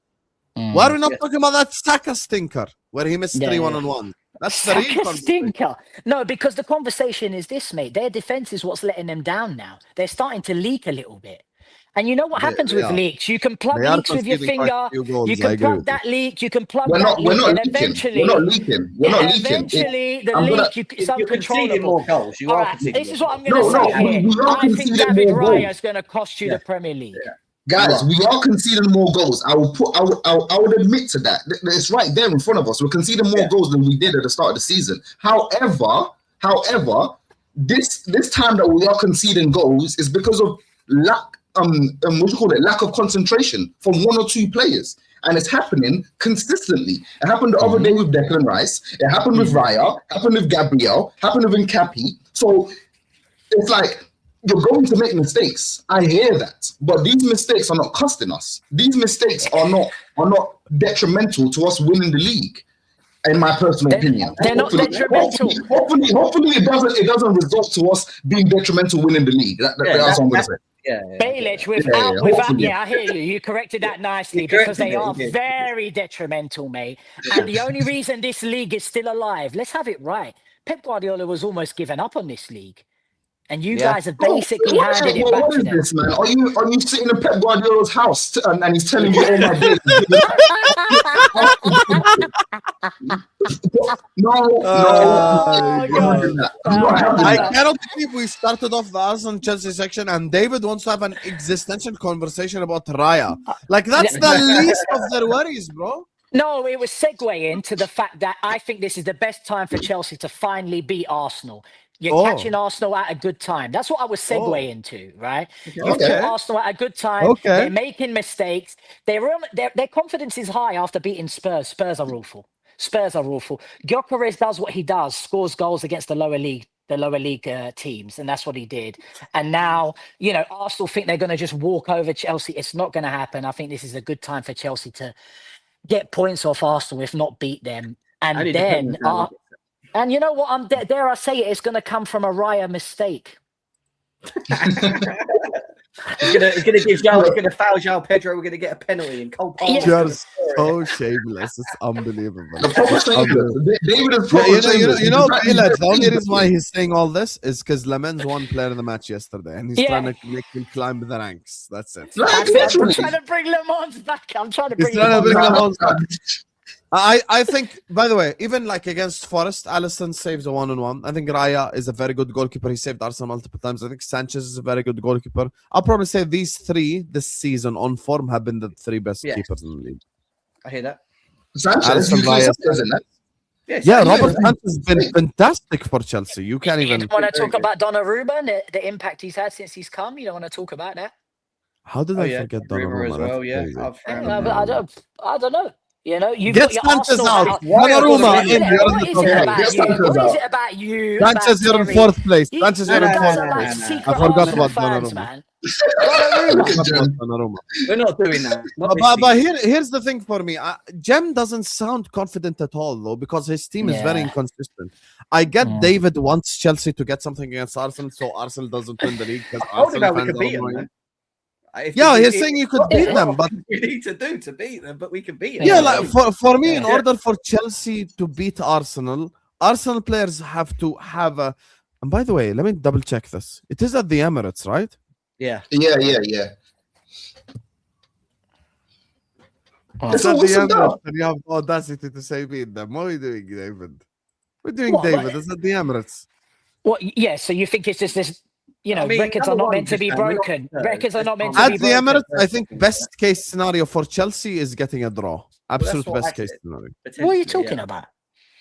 Why are we not talking about that Saka stinker where he missed Yeah, 3 yeah. 1-on-1? That's the real Saka conversation. stinker. No, because the conversation is this, mate. Their defense is what's letting them down now. They're starting to leak a little bit. And you know what happens they with are. leaks? You can plug They are leaks with your conceding quite a finger. few goals, You I can agree plug with that leak. You can plug We're that not leak. And leaking. eventually, We're not leaking. We're not leaking. eventually, the I'm gonna- leak, it's You're conceding uncontrollable. more goals. You All are right, conceding this is more what I'm goals. going to No, say no, here. we are I think conceding David more Raya goals. is going to cost you Yeah. the Premier League. Guys, we are conceding more goals. I would admit to that. It's right there in front of us. We're conceding more goals than we did at the start of the season. However, this time that we are conceding goals is because of lack of concentration from one or two players. And it's happening consistently. It happened the other day with Declan Rice. It happened with Raya. Happened with Gabriel. Happened with Nkapi. So it's like you're going to make mistakes. I hear that, but these mistakes are not costing us. These mistakes are not detrimental to us winning the league. In my personal opinion, they're not detrimental. Hopefully, it doesn't result to us being detrimental winning the league. That's what I'm going to say. Baelish, hopefully. I hear you. You corrected that nicely You because they corrected are it, you did. very detrimental, mate. And the only reason this league is still alive, let's have it right. Pep Guardiola was almost given up on this league. And you guys have basically handed it back What to is them. this, man? Are you sitting in Pep Guardiola's house and he's telling you all my days? No. Oh, God. I cannot believe we started off the Arsenal Chelsea section and David wants to have an existential conversation about Raya. Like, that's the least of their worries, bro. No, it was segueing into the fact that I think this is the best time for Chelsea to finally beat Arsenal. You're catching Arsenal at a good time. That's what I was segueing to, right? You've caught Arsenal at a good time. Okay. They're making mistakes. Their confidence is high after beating Spurs. Spurs are awful. Gyökeres does what he does, scores goals against the lower league teams, and that's what he did. And now, Arsenal think they're going to just walk over Chelsea. It's not going to happen. I think this is a good time for Chelsea to get points off Arsenal, if not beat them. And Only then, depends on how long and you know what? Dare I say it? It's going to come from a Raya mistake. He's gonna give João. He's gonna foul João Pedro. We're gonna get a penalty and Cole Palmer. Yeah. You're so shameless. It's unbelievable. The proper shameless. David is proper Yeah, shameless. you know, Bilal, the only reason why he's saying all this is because Lemens won player of the match yesterday, and he's trying to make him climb the ranks. That's it. Like, I'm literally. trying to bring Le Mans back. I'm trying to He's bring trying to Le bring Mans them back. on. I think, by the way, even like against Forest, Alisson saves a 1-on-1. I think Raya is a very good goalkeeper. He saved Arsenal multiple times. I think Sanchez is a very good goalkeeper. I'll probably say these three this season on form have been the three best Yes. keepers in the league. I hear that. Sanchez, Alisson, you Raya, Sanchez in that. Yeah, so- Robert Sanchez has been fantastic for Chelsea. You can't You even. don't want to Very talk good. about Donnarumma and the impact he's had since he's come? You don't want to talk about that? How did Oh I yeah, forget Donnarumma Donnarumma? as well. That's Yeah, crazy. I've Yeah, forgotten but I don't know. You know, you've Get got your Sanchez Arsenal out. out. Donnarumma in. You're in What the is top it eight. about Get you? Sanchez What is out. it about you? Sanchez, about you're in Terry? fourth place. You, Sanchez, you you're in guys fourth are like place. secret I forgot Arsenal about fans, Donnarumma. man. Donnarumma. Donnarumma. We're not doing that. Not this But season. here's the thing for me. Jem doesn't sound confident at all, though, because his team is very Yeah. inconsistent. I get Mm. David wants Chelsea to get something against Arsenal, so Arsenal doesn't win the league because I told you Arsenal that we fans could are beat them. annoying. Man. If Yeah, we- he's saying you could beat them, but we need to do to beat them, but we can beat them. yeah, like for me, in Yeah. order for Chelsea to beat Arsenal players have to have a. And by the way, let me double check this. It is at the Emirates, right? Yeah. Yeah. It's So at the what's it Emirates, about? and you have the audacity to say beat them. What are you doing, David? We're doing What, David. like- It's at the Emirates. What? Yeah. So you think it's just this? You know, I mean, records are number not one, meant to be just, we're not broken. Spurs. Records are Let's not meant calm to At be the broken. Emirates, I think best case scenario for Chelsea is getting a draw. Absolute what I best case said. scenario. What are you Potentially, talking yeah. about?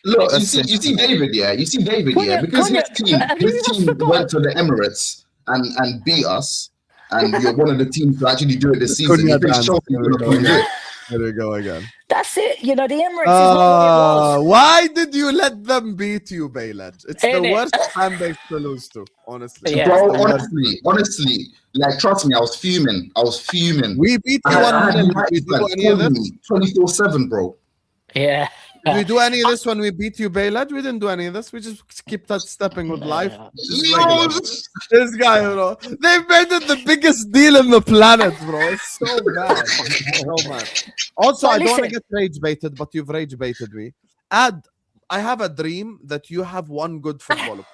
Look, Let's see. you see David, yeah. You see David, yeah, Konya- because Konya- have you his just team forgotten? went to the Emirates and beat us, and you're one of the teams to actually do it this season. You Konya think dance. Chelsea's There we gonna go come and do again. it? There we go again. That's it. You know, the Emirates is not what it was. Why did you let them beat you, Baylad? It's the Innit? worst fan base to lose to, honestly. Yeah. Bro, It's the worst. honestly, like trust me, I was fuming. We beat you I had 1-0. Did we United do fans any of calling this? me 24/7, bro. Yeah. Did we do any of this when we beat you, Baylad? We didn't do any of this. We just keep that stepping with life. Just regular. This guy, bro. They've made it the biggest deal in the planet, bro. It's so bad. So bad. Also, But I don't want to listen. get rage baited, but you've rage baited me. I have a dream that you have one good footballer.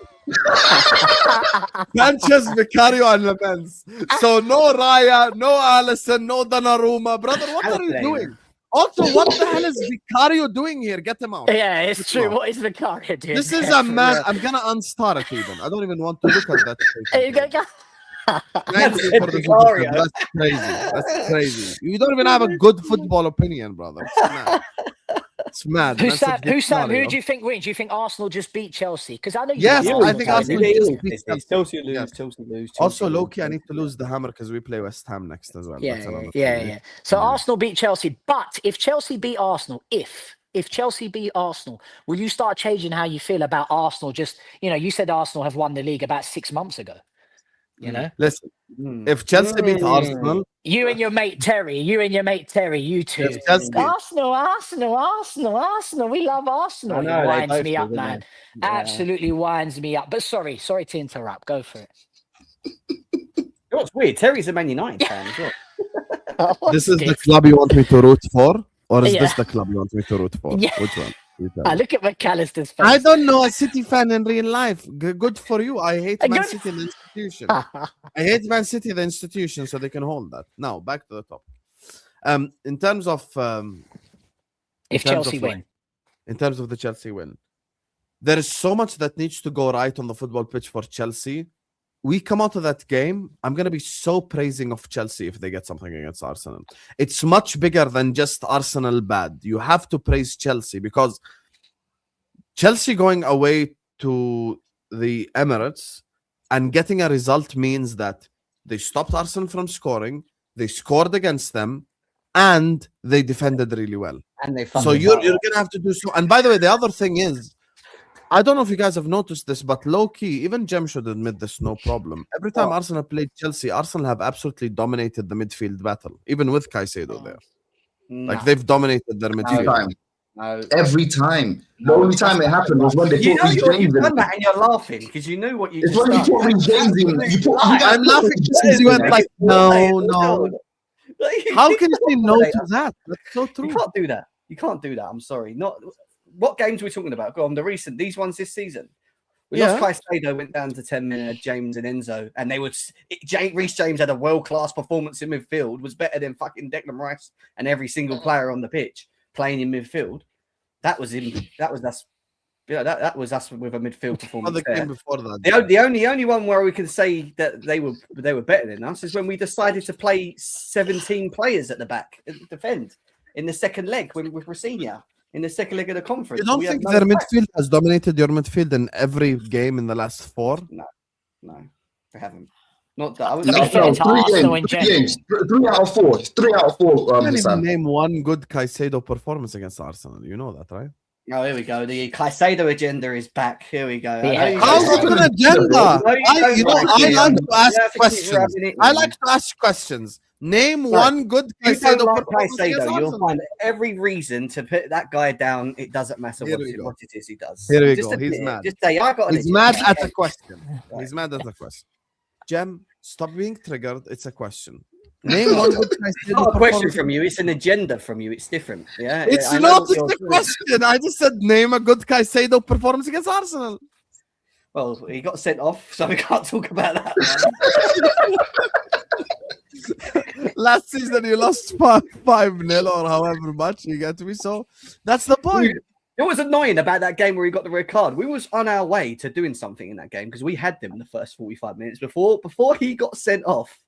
Sanchez, Vicario, and Lemens. So no Raya, no Alisson, no Donnarumma. Brother, what are you Alisson, doing? Also, what the hell is Vicario doing here? Get him out. Yeah, it's true. What is Vicario doing? This is there a for man. real? I'm gonna unstar it even. I don't even want to look at that. Hey, go- go- Thank you for the Vicario. That's crazy. That's crazy. You don't even have a good football opinion, brother. It's mad. It's mad. Who Man said Sam? Who Vicario. do you think wins? Do you think Arsenal just beat Chelsea? Because I know you. Yes, think I think Arsenal Chelsea just lose. beat It's Chelsea lose. Yes. Chelsea lose. Also, Chelsea Loki, I lose. need to lose the hammer because we play West Ham next as well. That's Yeah, another yeah, thing. yeah. So Yeah. Arsenal beat Chelsea, but if Chelsea beat Arsenal, if Chelsea beat Arsenal, will you start changing how you feel about Arsenal? Just you said Arsenal have won the league about 6 months ago. You know, Listen, Mm. if Chelsea beat Arsenal, you and your mate Terry, you two. if Chelsea, Arsenal. We love Arsenal. I know, It they winds both me do, up, don't man. they? Yeah. Absolutely winds me up. But sorry to interrupt. Go for it. You know what's weird? Terry's a Man United fan as well. this is the club you want me to root for, or is Yeah. this the club you want me to root for? Yeah. Which one? You tell me. Look at McAllister's face. I don't know a City fan in real life. Good for you. I hate Man Good- City, the institution. I hate Man City, the institution, so they can hold that. Now, back to the topic. In terms of if in terms Chelsea of, like, win. in terms of the Chelsea win, there is so much that needs to go right on the football pitch for Chelsea. We come out of that game, I'm going to be so praising of Chelsea if they get something against Arsenal. It's much bigger than just Arsenal bad. You have to praise Chelsea because Chelsea going away to the Emirates and getting a result means that they stopped Arsenal from scoring, they scored against them, and they defended really well. And they So you're going to have to do so. And by the way, the other thing is, I don't know if you guys have noticed this, but low-key, even Jem should admit this, no problem. Every time Arsenal played Chelsea, Arsenal have absolutely dominated the midfield battle, even with Caicedo there. Like they've dominated their Every midfield. time. No. Every time. The only time it happened was when they You put know Reece you've James in. done that and you're laughing because you knew what you It's just when you done. put Reece James in. You put. I'm laughing because you went like, no. How can you say no to that? That's so true. You can't do that. You can't do that. I'm sorry. Not what games are we talking about? Go on, these ones this season. We lost Caicedo, went down to 10 minutes, James and Enzo, and Reece James had a world-class performance in midfield, was better than fucking Declan Rice and every single player on the pitch playing in midfield. That was us. Yeah, that was us with a midfield performance. The game before that. The only one where we can say that they were better than us is when we decided to play 17 players at the back and defend in the second leg with Rossinha. In the second leg of the conference. You don't think their midfield has dominated your midfield in every game in the last 4? No, they haven't. Not that. Three games. 3 out of 4. 3 out of 4. You can't even name one good Caicedo performance against Arsenal. You know that, right? Oh, here we go. The Caicedo agenda is back. Here we go. Yeah. How's it an agenda? I like to ask questions. I like to ask questions. Name one good Caicedo performance against Caicedo. You'll Arsenal. find every reason to put that guy down. It doesn't matter what it is he does. Here we Just go. He's admit it. mad. Just say, I got an He's agenda. mad at a question. He's mad at a question. Jem, stop being triggered. It's a question. Name one good Caicedo It's not a question performance. from you. It's an agenda from you. It's different. Yeah. It's I know not what you're a doing. question. I just said name a good Caicedo performance against Arsenal. Well, he got sent off, so we can't talk about that. Last season you lost 5-0 or however much, you get me. So that's the point. It was annoying about that game where he got the red card. We was on our way to doing something in that game because we had them in the first 45 minutes before he got sent off.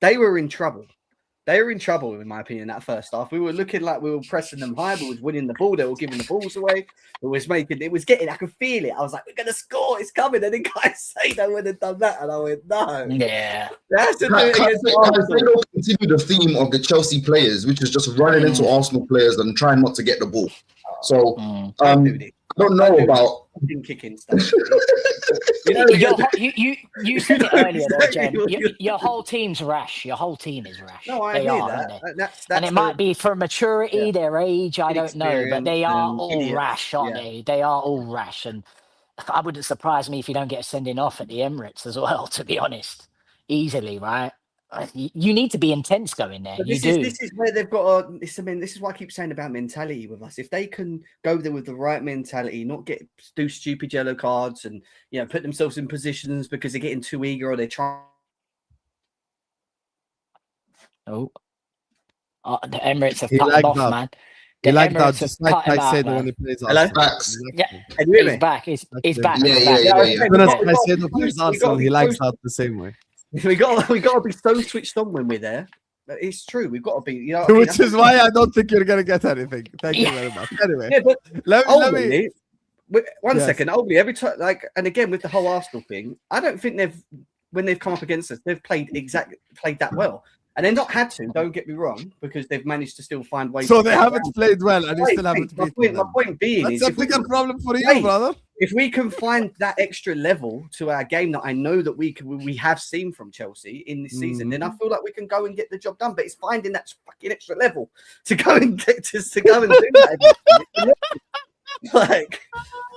They were in trouble. They were in trouble, in my opinion, that first half. We were looking like we were pressing them high. We was winning the ball. They were giving the balls away. I could feel it. I was like, we're going to score. It's coming. And then guys say they would have done that. And I went, no. Yeah. That's to do it against Caicedo continued the theme of the Chelsea players, which is just running into Arsenal players and trying not to get the ball. So, I don't know about kicking stuff. You said it earlier, though, Jen. Your whole team's rash. Your whole team is rash. No, I hear that. That's and it might be for maturity, their age, I don't know, but they are all rash, aren't they? They are all rash, and I wouldn't surprise me if you don't get a sending off at the Emirates as well. To be honest, easily, right? You need to be intense going there. This is where they've got. This is what I keep saying about mentality with us. If they can go there with the right mentality, not do stupid yellow cards, and put themselves in positions because they're getting too eager or they're trying. The Emirates have cut him off, man. He like that, just like I said when he plays Arsenal. He's back. He's back. When I said he plays Arsenal, he likes that the same way. We got to be so switched on when we're there. It's true. We've got to be. Which is why I don't think you're gonna get anything. Thank you very much. Anyway, but let me. One second. Every time, and again with the whole Arsenal thing, I don't think when they've come up against us, they've played that well. And they've not had to, don't get me wrong, because they've managed to still find ways. So they haven't played well, and they still haven't beaten them. My point being that's a bigger problem for you, brother. If we can find that extra level to our game that I know that we have seen from Chelsea in this season, then I feel like we can go and get the job done. But it's finding that fucking extra level to go and do that.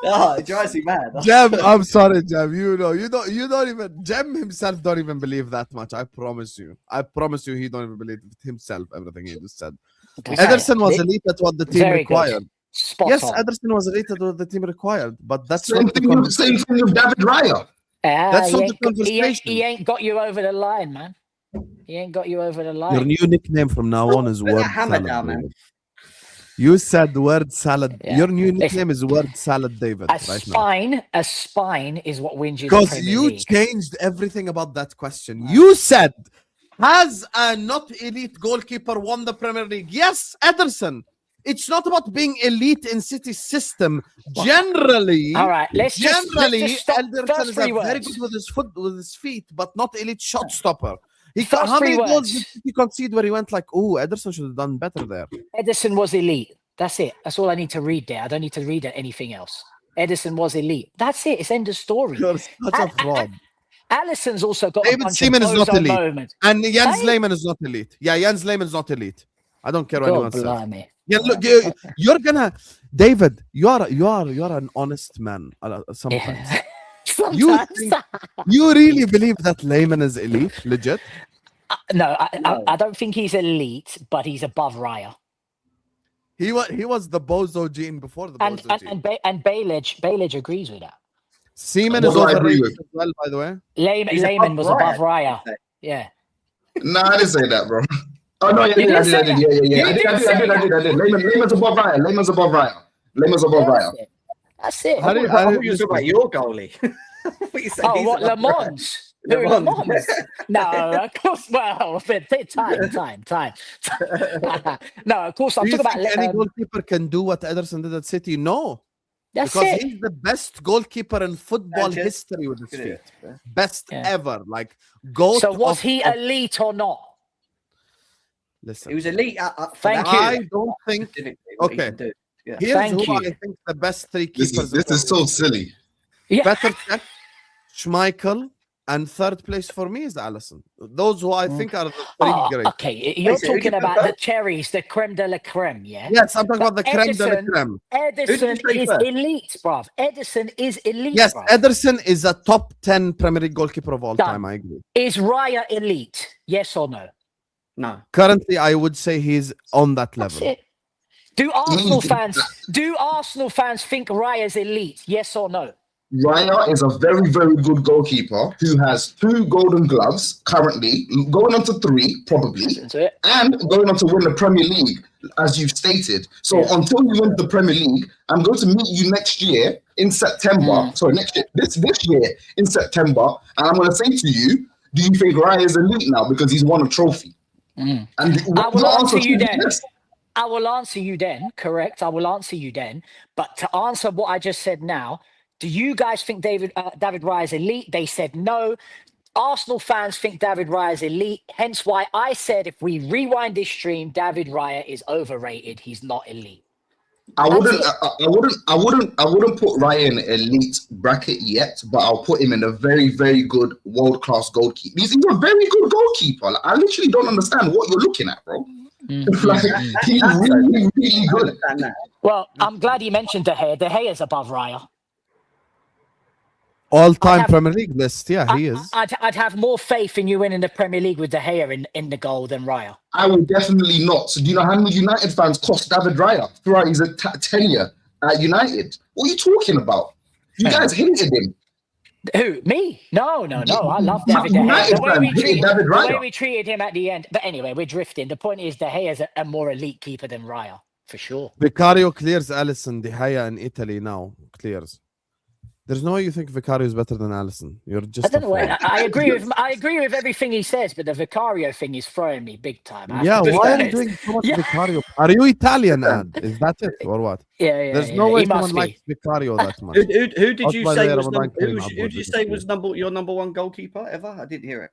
It drives me mad. Jem, I'm sorry, Jem. You don't even. Jem himself don't even believe that much. I promise you. He don't even believe himself. Everything he just said. Ederson was elite at what the team required. Yes, Ederson was elite at what the team required, but that's not the conversation. Same thing with David Raya. That's not the conversation. He ain't got you over the line, man. He ain't got you over the line. Your new nickname from now on is word salad. Man. You said word salad. Yeah. Your new nickname is word salad, David. A spine is what wins you. Because you changed everything about that question. You said, has a not elite goalkeeper won the Premier League? Yes, Ederson. It's not about being elite in City's system. Generally, all right. Let's just Ederson is very good with his feet, but not elite shot stopper. How many goals did he concede where he went like, oh, Ederson should have done better there? Ederson was elite. That's it. That's all I need to read there. I don't need to read anything else. Ederson was elite. That's it. It's end of story. You're such a fraud. Alisson's also got David a bunch Seaman of is not elite. moments. And Jens Lehmann is not elite. Yeah, Jens Lehmann is not elite. I don't care what God anyone says. blimey. Yeah, look, you're gonna, David. You are an honest man. Sometimes Yeah. you Sometimes. think, you really believe that Layman is elite, legit. No, I don't think he's elite, but he's above Raya. He was the bozo gene before the And bozo gene. and Bailage agrees with that. Seaman What is do I agree overrated with? as well, by the way. He's Layman above was above Raya. Raya. Yeah. Nah, I didn't say that, bro. Oh no, yeah, You I did say did. that. Yeah. You did say I did. Layman's above Ryan. Layman's above Ryan. That's it. How do you- I thought you were talking about your goalie. What you said, Oh, he's what, Le above Raya. Mans? Le Who, Le Mans, Mans? No, of course, well, but time. No, of course, I'm Do you talking think about... any goalkeeper can do what Ederson did at City? No, That's because it. he's the best goalkeeper in football Sanchez. history with his Good feet. at it. Best Yeah. ever. Like, GOAT So was of- he of- elite or not? Listen, He was elite for Thank that you. I year, don't think. specifically, what he Okay. can do. Yeah. Here's Thank who you. I think the best three This keepers. is so silly. Yeah. Better check, Schmeichel, and third place for me is Allison. Those who I think are the three Oh, great. okay, you're Wait, so who talking did you about put the cherries, the creme de la creme, yeah? Yes, I'm talking about the creme de la Ederson- creme. Edison say is first? elite, bruv. Edison is elite, Yes, bruv. Ederson is a top 10 Premier League goalkeeper of all Done. time. I agree. Is Raya elite? Yes or no? No. Currently, I would say he's on that That's level. it. Do Arsenal fans think Raya's elite? Yes or no? Raya is a very, very good goalkeeper who has 2 golden gloves currently, going on to 3 probably, Into it. and going on to win the Premier League, as you've stated. So Yeah. until you win the Premier League, I'm going to meet you next year in September. Sorry, next year, this year in September, and I'm going to say to you, do you think Raya is elite now because he's won a trophy? And I will your answer you should be then. yes. I will answer you then, correct? I will answer you then. But to answer what I just said now, do you guys think David Raya is elite? They said no. Arsenal fans think David Raya is elite. Hence why I said if we rewind this stream, David Raya is overrated. He's not elite. I wouldn't put Raya in an elite bracket yet, but I'll put him in a very, very good world-class goalkeeper. He's a very good goalkeeper. Like, I literally don't understand what you're looking at, bro. Like, he's really, really good. Understand that. Well, I'm glad you mentioned De Gea. De Gea's above Raya. All-time have- Premier League list. Yeah, he is. I'd have more faith in you winning the Premier League with De Gea in the goal than Raya. I would definitely not. So do you know how many United fans cost David Raya throughout his tenure at United? What are you talking about? You guys hated him. Who? Me? No. I love David De Gea. United The way, fans hated David the way Raya. we treated him at the end. But anyway, we're drifting. The point is De Gea is a more elite keeper than Raya, for sure. Vicario clears Allison. De Gea in Italy now clears. There's no way you think Vicario is better than Allison. You're just. I don't know. a fool. I agree with everything he says, but the Vicario thing is throwing me big time. I have Yeah, to be why are you honest. doing so much Yeah. Vicario? Are you Italian, Ad? Is that it or what? Yeah, There's no way he someone must likes be. Vicario that much. Who did That's you why say they was are number? ranking Who did you say was your number one goalkeeper ever? I didn't hear it.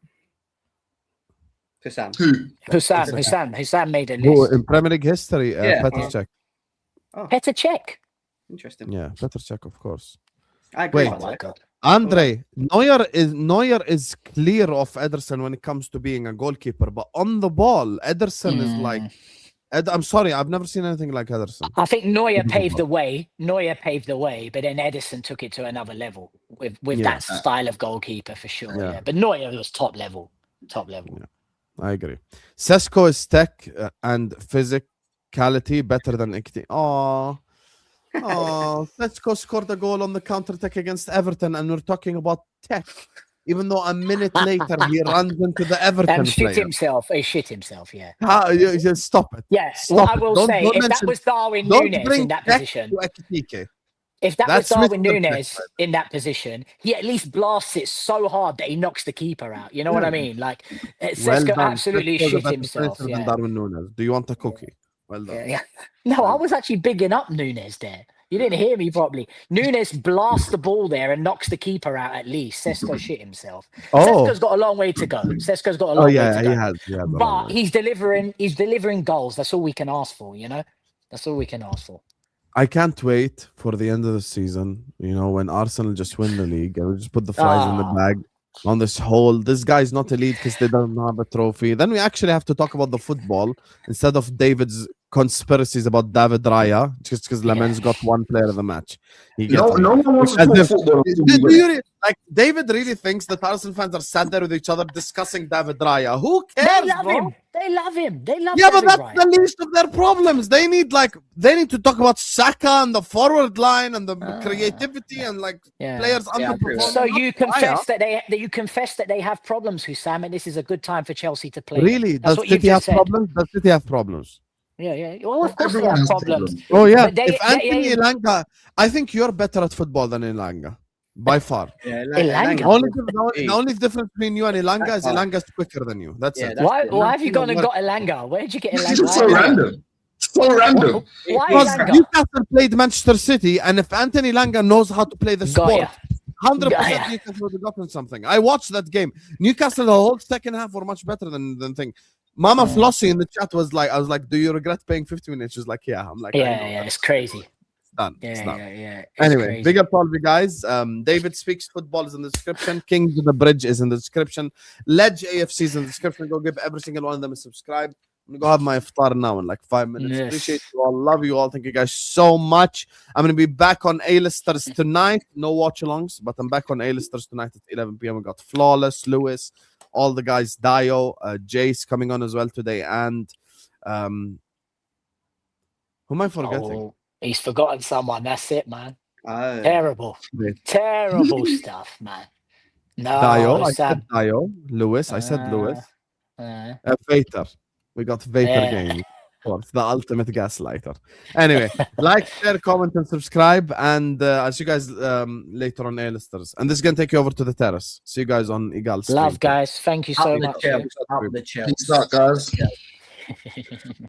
Hussam. Who? Hussam made a Who list. in Premier League history? Yeah. Petr Cech. Petr Cech. Interesting. Yeah, Petr Cech, of course. I agree. Wait. Oh with my that. god. Andre, Neuer is clear of Ederson when it comes to being a goalkeeper, but on the ball, Ederson is like. I'm sorry, I've never seen anything like Ederson. I think Neuer paved the way. But then Edison took it to another level with Yeah. that style of goalkeeper for sure. Yeah. Yeah. But Neuer was top level. Yeah. I agree. Sesko is tech and physicality better than Ikti. Oh, Sesko scored a goal on the counter-attack against Everton, and we're talking about tech. Even though a minute later he runs into the Everton And shit player. himself. He shit himself, yeah. You just stop it. Yeah. Stop What I it. will Don't- say, don't if that mention- was Darwin Don't Núñez bring in that tech position, to Ekitike. if that That's was Darwin Smith Núñez in that position, he at least blasts it so hard that he knocks the keeper out. You know what I mean? Like, Sesko done. absolutely Sesko's a shit better himself. finisher than Yeah. Darwin Núñez. Do you want a cookie? Well done. Yeah. No, I was actually bigging up Núñez there. You didn't hear me properly. Núñez blasts the ball there and knocks the keeper out at least. Sesko shit himself. Oh. Sesko's got a long way to go. Sesko's got a long way to go. He has. Yeah, But he's delivering goals. That's all we can ask for, you know? That's all we can ask for. I can't wait for the end of the season. You know, when Arsenal just win the league, and we just put the fries in the bag. on this whole, this guy's not elite because they don't have a trophy. Then we actually have to talk about the football instead of David's conspiracies about David Raya, just because Laman's got one player of the match. No one wants to talk football. Like David really thinks that Arsenal fans are sat there with each other discussing David Raya. Who They cares, love bro? him. They love him. They love Yeah, but David that's Raya. the least of their problems. They need to talk about Saka and the forward line and the creativity and players underperforming. So you Not Raya. confess that they have problems, Hussam, and this is a good time for Chelsea to play. Really? That's Does what you've City have just said. problems? Does City have problems? Yeah. Well, of course Everyone they have has problems. Oh yeah. But If Anthony Elanga, I think you're better at football than Elanga. By far. Yeah, Elanga. The only difference between you and Elanga is Elanga's quicker than you. That's Yeah, it. Why have you gone and got Elanga? Where did you get It's just Elanga? so random. So random. Why Because Elanga? Newcastle played Manchester City, and if Anthony Elanga knows how to play the Got sport, ya. 100% Got ya. Newcastle would have gotten something. I watched that game. Newcastle the whole second half were much better than thing. Mama Flossie in the chat was like, I was like, do you regret paying 50 minutes? She's like, yeah. I'm like, I know. Yeah, it's crazy. It's done. Yeah, It's done. yeah. It's Anyway, crazy. big up all of you guys. David Speaks Football is in the description. Kings of the Bridge is in the description. Ledge AFC is in the description. Go give every single one of them a subscribe. I'm going to go have my iftar now in like 5 minutes. Yes. Appreciate you all. Love you all. Thank you guys so much. I'm going to be back on A-listers tonight. No watch-alongs, but I'm back on A-listers tonight at 11 p.m. We got Flawless, Lewis, all the guys, Dio, Jace coming on as well today. And who am I forgetting? Oh, he's forgotten someone. That's it, man. Oh. Terrible. Wait. Terrible stuff, man. No, Dio, I Sam. said Dio. Lewis, I said Lewis. Uh, Vader. We got Vader Yeah. game. Of course, the ultimate gaslighter. Anyway, like, share, comment, and subscribe. And I'll see you guys later on A-listers. And this is going to take you over to the terrace. See you guys on Igal stream. love, guys. Thank you so Up the much. Chelsea. Up the Chelsea. Peace out, guys.